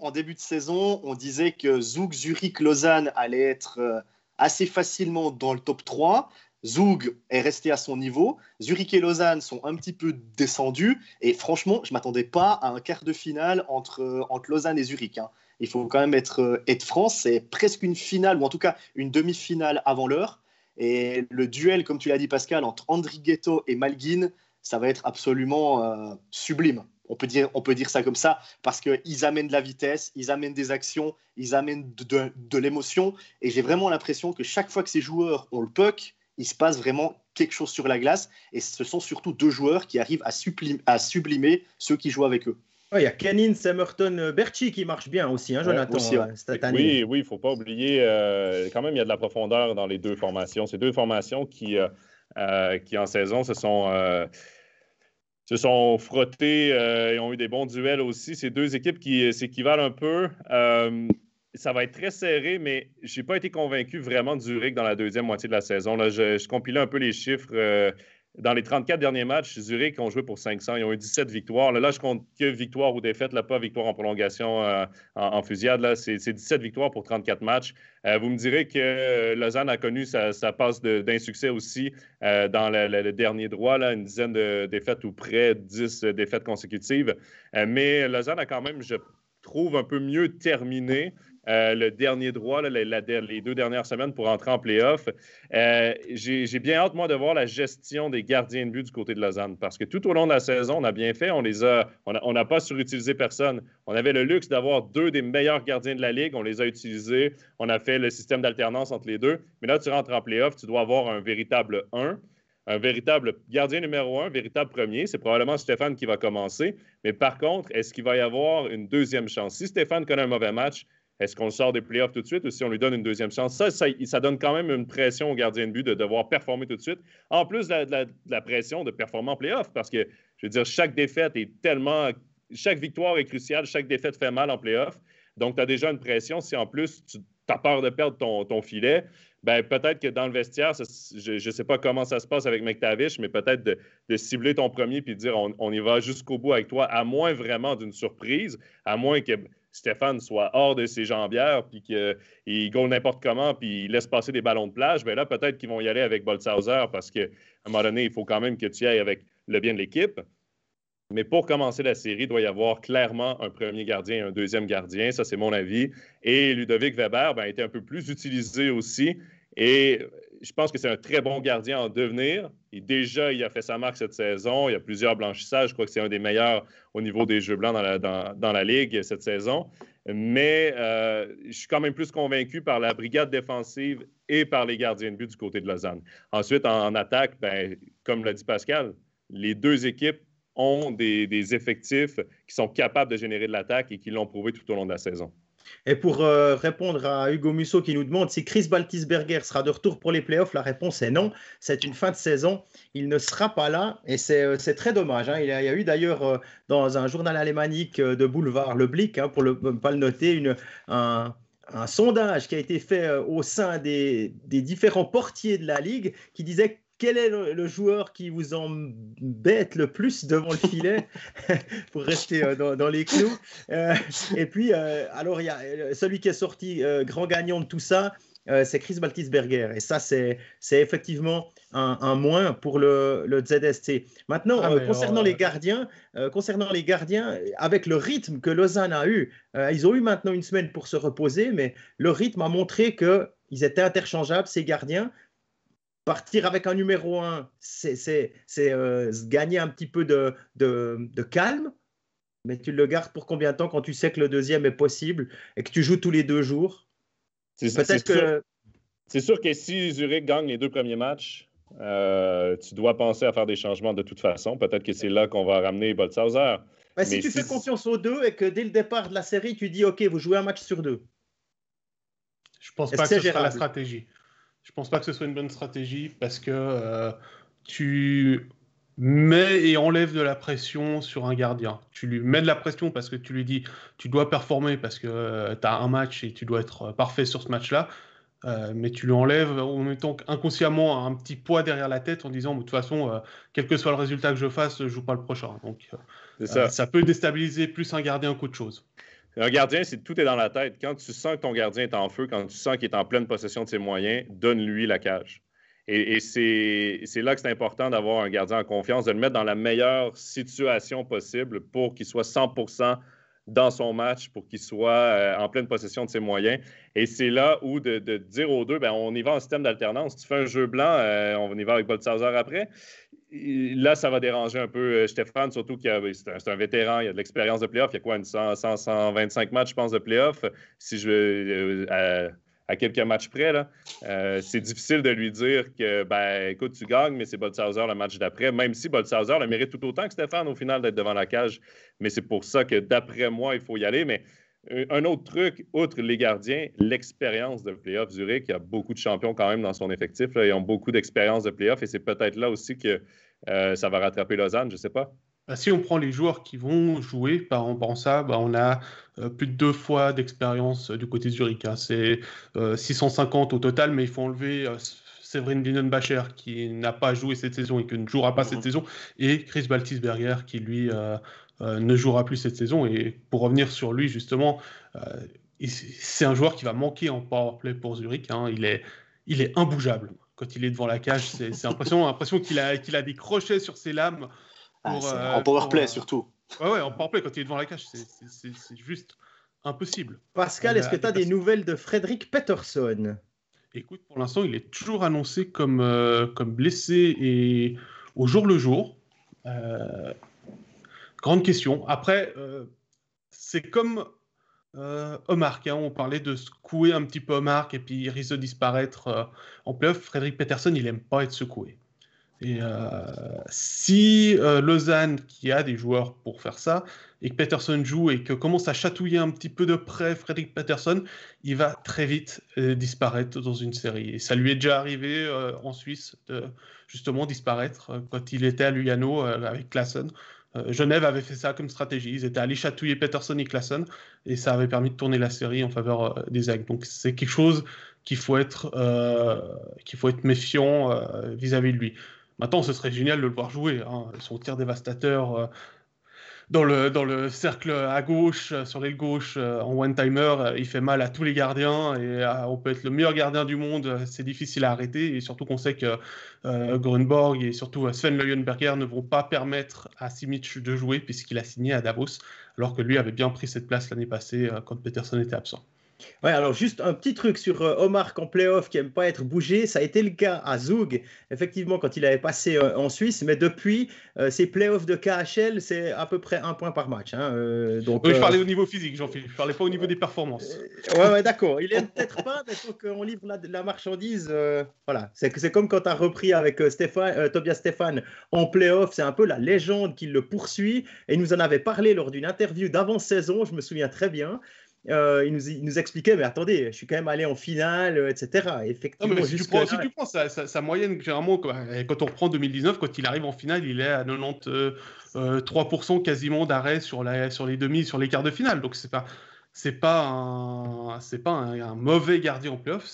on disait que Zug, Zurich, Lausanne allait être assez facilement dans le top 3. Zug est resté à son niveau. Zurich et Lausanne sont un petit peu descendus. Et franchement, je ne m'attendais pas à un quart de finale entre Lausanne et Zurich. Hein. Il faut quand même être franc. C'est presque une finale, ou en tout cas une demi-finale avant l'heure. Et le duel, comme tu l'as dit Pascal, entre Andrigetto et Malguin, ça va être absolument sublime. On peut dire ça comme ça, parce qu'ils amènent de la vitesse, ils amènent des actions, ils amènent de l'émotion. Et j'ai vraiment l'impression que chaque fois que ces joueurs ont le puck, il se passe vraiment quelque chose sur la glace. Et ce sont surtout 2 joueurs qui arrivent à sublimer ceux qui jouent avec eux. Il y a Kennins, Emerton, Berchi qui marche bien aussi, hein, Jonathan, aussi, cette année. Oui, il ne faut pas oublier, quand même, il y a de la profondeur dans les 2 formations. Ces 2 formations qui en saison, se sont frottés et ont eu des bons duels aussi. Ces 2 équipes qui s'équivalent un peu. Ça va être très serré, mais je n'ai pas été convaincu vraiment de Zurich dans la deuxième moitié de la saison. Là, je compilais un peu les chiffres. Dans les 34 derniers matchs, Zurich ont joué pour 500. Ils ont eu 17 victoires. Là, je compte que victoire ou défaite, là, pas victoire en prolongation en fusillade. Là, c'est 17 victoires pour 34 matchs. Vous me direz que Lausanne a connu sa passe d'insuccès aussi dans le dernier droit, là, une dizaine de défaites ou près de 10 défaites consécutives. Mais Lausanne a quand même, je trouve, un peu mieux terminé le dernier droit, là, les 2 dernières semaines pour entrer en play-off. J'ai bien hâte, moi, de voir la gestion des gardiens de but du côté de Lausanne, parce que tout au long de la saison, on a bien fait, on n'a pas surutilisé personne. On avait le luxe d'avoir 2 des meilleurs gardiens de la Ligue, on les a utilisés, on a fait le système d'alternance entre les 2, mais là, tu rentres en play-off, tu dois avoir un véritable 1, un véritable gardien numéro 1, véritable premier. C'est probablement Stéphane qui va commencer. Mais par contre, est-ce qu'il va y avoir une deuxième chance? Si Stéphane connaît un mauvais match, Est-ce qu'on le sort des playoffs tout de suite ou si on lui donne une deuxième chance? Ça donne quand même une pression au gardien de but de devoir performer tout de suite. En plus de la pression de performer en playoffs, parce que, je veux dire, chaque victoire est cruciale, chaque défaite fait mal en playoffs. Donc, tu as déjà une pression. Si en plus, tu as peur de perdre ton filet, ben peut-être que dans le vestiaire, je ne sais pas comment ça se passe avec McTavish, mais peut-être de cibler ton premier puis de dire on y va jusqu'au bout avec toi, à moins vraiment d'une surprise, à moins que Stéphane soit hors de ses jambières puis qu'il goal n'importe comment puis il laisse passer des ballons de plage, bien là, peut-être qu'ils vont y aller avec Boltzhauser parce qu'à un moment donné, il faut quand même que tu y ailles avec le bien de l'équipe. Mais pour commencer la série, il doit y avoir clairement un premier gardien et un deuxième gardien. Ça, c'est mon avis. Et Ludovic Weber a été un peu plus utilisé aussi. Et je pense que c'est un très bon gardien en devenir. Et déjà, il a fait sa marque cette saison. Il y a plusieurs blanchissages. Je crois que c'est un des meilleurs au niveau des jeux blancs dans la Ligue cette saison. Mais je suis quand même plus convaincu par la brigade défensive et par les gardiens de but du côté de Lausanne. Ensuite, en attaque, comme l'a dit Pascal, les deux équipes ont des effectifs qui sont capables de générer de l'attaque et qui l'ont prouvé tout au long de la saison. Et pour répondre à Hugo Musso qui nous demande si Chris Baltisberger sera de retour pour les playoffs, la réponse est non. C'est une fin de saison. Il ne sera pas là et c'est très dommage. Il y a eu d'ailleurs dans un journal alémanique de Boulevard, le Blick, pour ne pas le noter, un sondage qui a été fait au sein des différents portiers de la Ligue qui disait quel est le joueur qui vous embête le plus devant le filet pour rester dans les clous. Et puis, alors, il y a celui qui est sorti grand gagnant de tout ça, c'est Chris Baltisberger. Et ça, c'est effectivement un moins pour le ZSC. Maintenant, concernant les gardiens, avec le rythme que Lausanne a eu, ils ont eu maintenant une semaine pour se reposer, mais le rythme a montré qu'ils étaient interchangeables, ces gardiens. Partir avec un numéro 1, c'est gagner un petit peu de calme, mais tu le gardes pour combien de temps quand tu sais que le deuxième est possible et que tu joues tous les 2 jours? C'est sûr que si Zurich gagne les 2 premiers matchs, tu dois penser à faire des changements de toute façon. Peut-être que c'est là qu'on va ramener Boltzhauser. Si tu fais confiance aux deux et que dès le départ de la série, tu dis « Ok, vous jouez un match sur 2 ». Je ne pense pas que ce sera la stratégie. Je ne pense pas que ce soit une bonne stratégie parce que tu mets et enlèves de la pression sur un gardien. Tu lui mets de la pression parce que tu lui dis tu dois performer parce que tu as un match et tu dois être parfait sur ce match-là. Mais tu lui enlèves en mettant inconsciemment un petit poids derrière la tête en disant de toute façon, quel que soit le résultat que je fasse, je ne joue pas le prochain. Donc ça peut déstabiliser plus un gardien qu'autre chose. Un gardien, tout est dans la tête. Quand tu sens que ton gardien est en feu, quand tu sens qu'il est en pleine possession de ses moyens, donne-lui la cage. Et c'est là que c'est important d'avoir un gardien en confiance, de le mettre dans la meilleure situation possible pour qu'il soit 100% dans son match, pour qu'il soit en pleine possession de ses moyens. Et c'est là où de dire aux deux, on y va en système d'alternance. Tu fais un jeu blanc, on y va avec Boltzhauser après. Là, ça va déranger un peu Stéphane, surtout que c'est un vétéran, il a de l'expérience de playoff. Il y a quoi, 125 matchs, je pense, de playoff. Si je veux, à quelques matchs près, là, c'est difficile de lui dire que, écoute, tu gagnes, mais c'est Boltzhauser le match d'après, même si Boltzhauser le mérite tout autant que Stéphane, au final, d'être devant la cage. Mais c'est pour ça que, d'après moi, il faut y aller. Mais un autre truc, outre les gardiens, l'expérience de playoff. Zurich, il y a beaucoup de champions quand même dans son effectif. Là, ils ont beaucoup d'expérience de playoff et c'est peut-être là aussi que ça va rattraper Lausanne, je ne sais pas. Si on prend les joueurs qui vont jouer, on a plus de 2 fois d'expérience du côté de Zurich. C'est 650 au total, mais il faut enlever Séverine Linenbacher qui n'a pas joué cette saison et qui ne jouera pas cette saison, et Chris Baltisberger qui, lui, ne jouera plus cette saison. Et pour revenir sur lui, justement, c'est un joueur qui va manquer en powerplay pour Zurich. Il est imbougeable. Quand il est devant la cage, c'est l'impression qu'il a des crochets sur ses lames. En powerplay surtout. Ouais, en powerplay, quand il est devant la cage, c'est juste impossible. Pascal, est-ce que tu as des nouvelles de Fredrik Pettersson? Écoute, pour l'instant, il est toujours annoncé comme blessé et au jour le jour. Grande question. Après, c'est comme Omark. On parlait de secouer un petit peu Omark et puis il risque de disparaître en playoff. Fredrik Pettersson, il n'aime pas être secoué. Et si Lausanne, qui a des joueurs pour faire ça, et que Peterson joue et que commence à chatouiller un petit peu de près Fredrik Peterson, il va très vite disparaître dans une série. Et ça lui est déjà arrivé en Suisse de justement disparaître quand il était à Lugano avec Klassen. Genève avait fait ça comme stratégie. Ils étaient allés chatouiller Peterson et Klassen et ça avait permis de tourner la série en faveur des Aigles. Donc c'est quelque chose qu'il faut être méfiant vis-à-vis de lui. Maintenant, ce serait génial de le voir jouer. Hein. Son tir dévastateur dans le cercle à gauche, sur l'aile gauche, en one-timer, il fait mal à tous les gardiens. Et on peut être le meilleur gardien du monde, c'est difficile à arrêter. Et surtout qu'on sait que Grunborg et surtout Sven Leuenberger ne vont pas permettre à Simic de jouer puisqu'il a signé à Davos, alors que lui avait bien pris cette place l'année passée quand Peterson était absent. Ouais, alors juste un petit truc sur Omar en playoff qui n'aime pas être bougé. Ça a été le cas à Zug, effectivement, quand il avait passé en Suisse. Mais depuis, ces playoffs de KHL, c'est à peu près 1 point par match. Hein, donc, oui, je parlais au niveau physique, Jean-Philippe. Je ne parlais pas au niveau des performances. Ouais, d'accord. Il n'aime peut-être pas, mais il faut qu'on livre la marchandise. Voilà. C'est comme quand tu as repris avec Tobias Stefan en playoff. C'est un peu la légende qui le poursuit. Et il nous en avait parlé lors d'une interview d'avant-saison, je me souviens très bien. Il nous expliquait, mais attendez, je suis quand même allé en finale, etc. Effectivement, non, mais si tu prends sa moyenne, généralement, quand on reprend 2019, quand il arrive en finale, il est à 93% quasiment d'arrêt sur les demi, sur les quarts de finale. Donc c'est pas un mauvais gardien en playoff.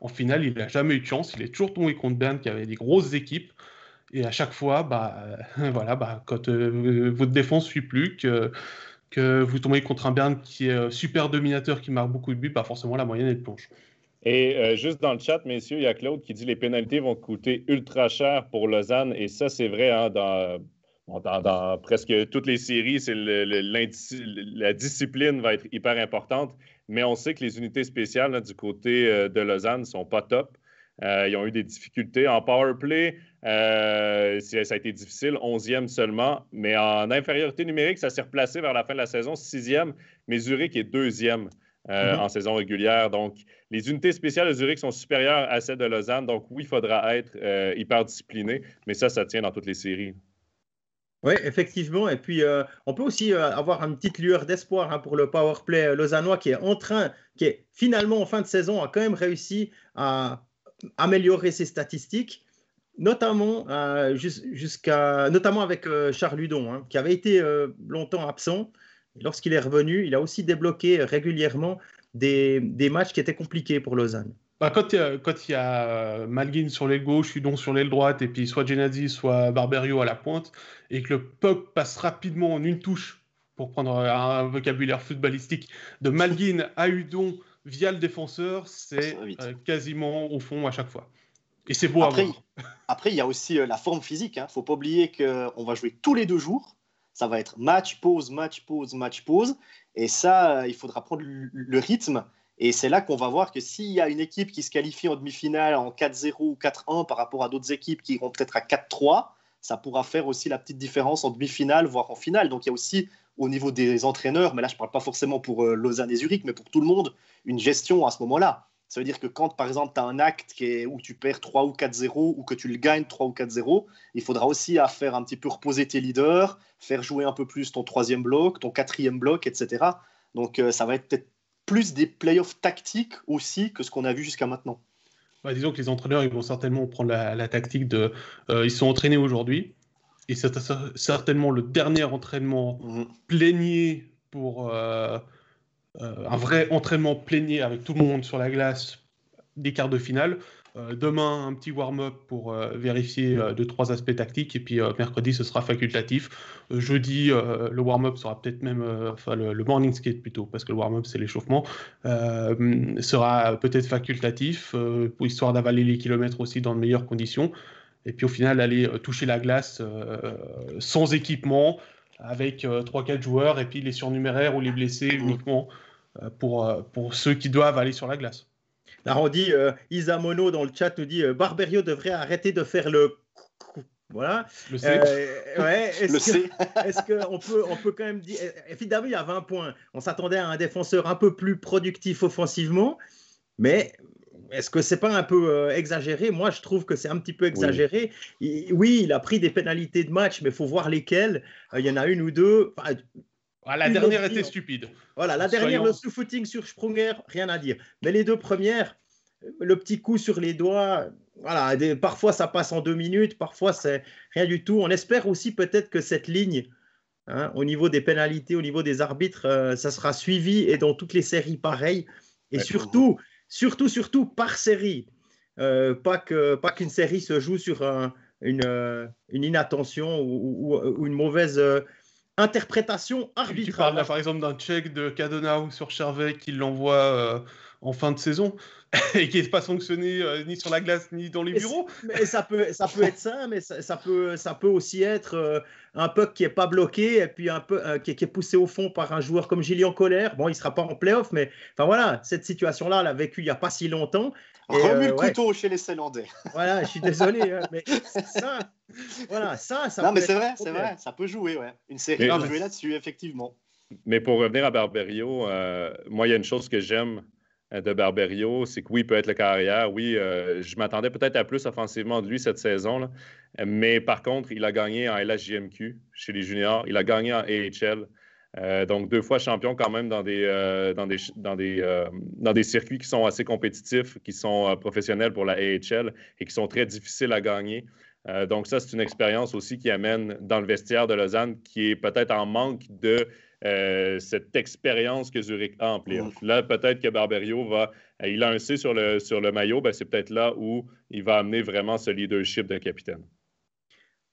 En finale, il n'a jamais eu de chance. Il est toujours tombé contre Berne, qui avait des grosses équipes. Et à chaque fois, quand votre défense ne suit plus, que vous tombez contre un Berne qui est super dominateur, qui marque beaucoup de buts, pas forcément la moyenne, elle plonge. Et juste dans le chat, messieurs, il y a Claude qui dit les pénalités vont coûter ultra cher pour Lausanne. Et ça, c'est vrai, hein, dans presque toutes les séries, la discipline va être hyper importante. Mais on sait que les unités spéciales là, du côté de Lausanne ne sont pas top. Ils ont eu des difficultés en power play. Ça a été difficile, 11e seulement. Mais en infériorité numérique, ça s'est replacé vers la fin de la saison, 6e. Mais Zurich est 2e en saison régulière. Donc, les unités spéciales de Zurich sont supérieures à celles de Lausanne. Donc, oui, il faudra être hyper discipliné. Mais ça tient dans toutes les séries. Oui, effectivement. Et puis, on peut aussi avoir une petite lueur d'espoir pour le powerplay lausannois qui est finalement en fin de saison, a quand même réussi à améliorer ses statistiques, notamment avec Charles Ludon, hein, qui avait été longtemps absent. Et lorsqu'il est revenu, il a aussi débloqué régulièrement des matchs qui étaient compliqués pour Lausanne. Quand il y a Malguin sur l'aile gauche, Hudon sur l'aile droite, et puis soit Genadzi, soit Barberio à la pointe, et que le puck passe rapidement en une touche, pour prendre un vocabulaire footballistique, de Malguin à Hudon via le défenseur, c'est quasiment au fond à chaque fois. Et c'est beau à voir. Après, il y a aussi la forme physique. Il ne faut pas oublier qu'on va jouer tous les 2 jours. Ça va être match, pause, match, pause, match, pause. Et ça, il faudra prendre le rythme. Et c'est là qu'on va voir que s'il y a une équipe qui se qualifie en demi-finale en 4-0 ou 4-1 par rapport à d'autres équipes qui iront peut-être à 4-3, ça pourra faire aussi la petite différence en demi-finale, voire en finale. Donc il y a aussi au niveau des entraîneurs, mais là je ne parle pas forcément pour Lausanne et Zurich, mais pour tout le monde, une gestion à ce moment-là. Ça veut dire que quand par exemple tu as un acte où tu perds 3 ou 4-0 ou que tu le gagnes 3 ou 4-0, il faudra aussi faire un petit peu reposer tes leaders, faire jouer un peu plus ton 3e bloc, ton 4e bloc, etc. Donc ça va être peut-être plus des playoffs tactiques aussi que ce qu'on a vu jusqu'à maintenant. Disons que les entraîneurs, ils vont certainement prendre la tactique de... ils sont entraînés aujourd'hui, et c'est certainement le dernier entraînement plénier pour un vrai entraînement plénier avec tout le monde sur la glace des quarts de finale. Demain, un petit warm-up pour vérifier 2-3 aspects tactiques, et puis mercredi, ce sera facultatif. Jeudi, le warm-up sera peut-être même, le morning skate plutôt, parce que le warm-up, c'est l'échauffement, sera peut-être facultatif, pour histoire d'avaler les kilomètres aussi dans de meilleures conditions. Et puis au final, aller toucher la glace sans équipement, avec 3-4 joueurs, et puis les surnuméraires ou les blessés uniquement pour ceux qui doivent aller sur la glace. Là, on dit, Isa Mono dans le chat nous dit Barberio devrait arrêter de faire le... Voilà. Le C. Est-ce qu'on peut quand même dire... Évidemment, il y a 20 points. On s'attendait à un défenseur un peu plus productif offensivement, mais est-ce que c'est pas un peu exagéré? Moi, je trouve que c'est un petit peu exagéré. Oui, il a pris des pénalités de match, mais il faut voir lesquelles. Il y en a une ou deux. La dernière était stupide. Voilà, la dernière, le sous-footing sur Sprunger, rien à dire. Mais les deux premières, le petit coup sur les doigts, voilà, parfois ça passe en 2 minutes, parfois c'est rien du tout. On espère aussi peut-être que cette ligne, au niveau des pénalités, au niveau des arbitres, ça sera suivi et dans toutes les séries pareil. Et surtout par série. Pas qu'une série se joue sur une inattention ou une mauvaise interprétation arbitrale. Tu parles là, par exemple d'un check de Cadonau sur Chervais qui l'envoie en fin de saison et qui n'est pas sanctionné ni sur la glace ni dans les bureaux. Mais ça peut être ça, mais ça peut aussi être un puck qui n'est pas bloqué et puis un peu qui est poussé au fond par un joueur comme Gillian Colère. Bon, il ne sera pas en play-off, mais enfin voilà, cette situation-là, elle a vécu il n'y a pas si longtemps. Remue le couteau chez les Zélandais. Voilà, je suis désolé, mais ça non, mais c'est vrai, ça peut jouer, ouais. Une série peut jouer là-dessus, effectivement. Mais pour revenir à Barberio, moi, il y a une chose que j'aime de Barberio, c'est que oui, il peut être le carrière. Oui, je m'attendais peut-être à plus offensivement de lui cette saison, là. Mais par contre, il a gagné en LHJMQ chez les juniors. Il a gagné en AHL. Donc, 2 fois champion quand même dans des circuits qui sont assez compétitifs, qui sont professionnels pour la AHL et qui sont très difficiles à gagner. Donc, ça, c'est une expérience aussi qui amène dans le vestiaire de Lausanne qui est peut-être en manque de cette expérience que Zurich a en play-off. Là, peut-être que Barberio il a un C sur le maillot, c'est peut-être là où il va amener vraiment ce leadership de capitaine.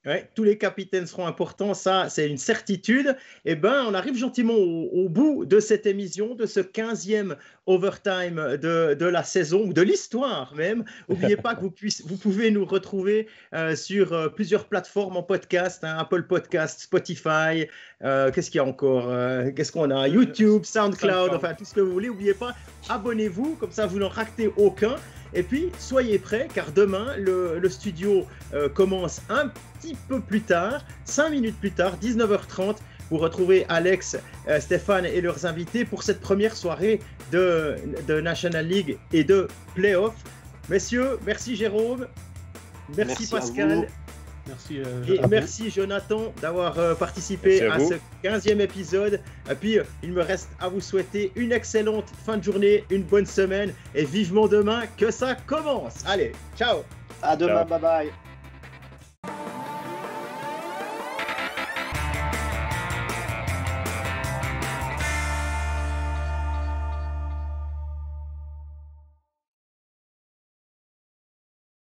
Ouais, tous les capitaines seront importants, ça c'est une certitude. Eh bien, on arrive gentiment au bout de cette émission, de ce 15e overtime de la saison, ou de l'histoire même. N'oubliez pas que vous pouvez nous retrouver sur plusieurs plateformes en podcast, Apple Podcast, Spotify, qu'est-ce qu'il y a encore, qu'est-ce qu'on a, YouTube, SoundCloud, enfin tout ce que vous voulez. N'oubliez pas, abonnez-vous, comme ça vous n'en ratez aucun. Et puis, soyez prêts, car demain, le studio commence un petit peu plus tard, 5 minutes plus tard, 19h30. Vous retrouvez Alex, Stéphane et leurs invités pour cette première soirée de National League et de Playoff. Messieurs, merci Jérôme, merci Pascal. Merci, et merci Jonathan d'avoir participé à ce 15e épisode. Et puis, il me reste à vous souhaiter une excellente fin de journée, une bonne semaine et vivement demain que ça commence. Allez, ciao. À demain, bye bye.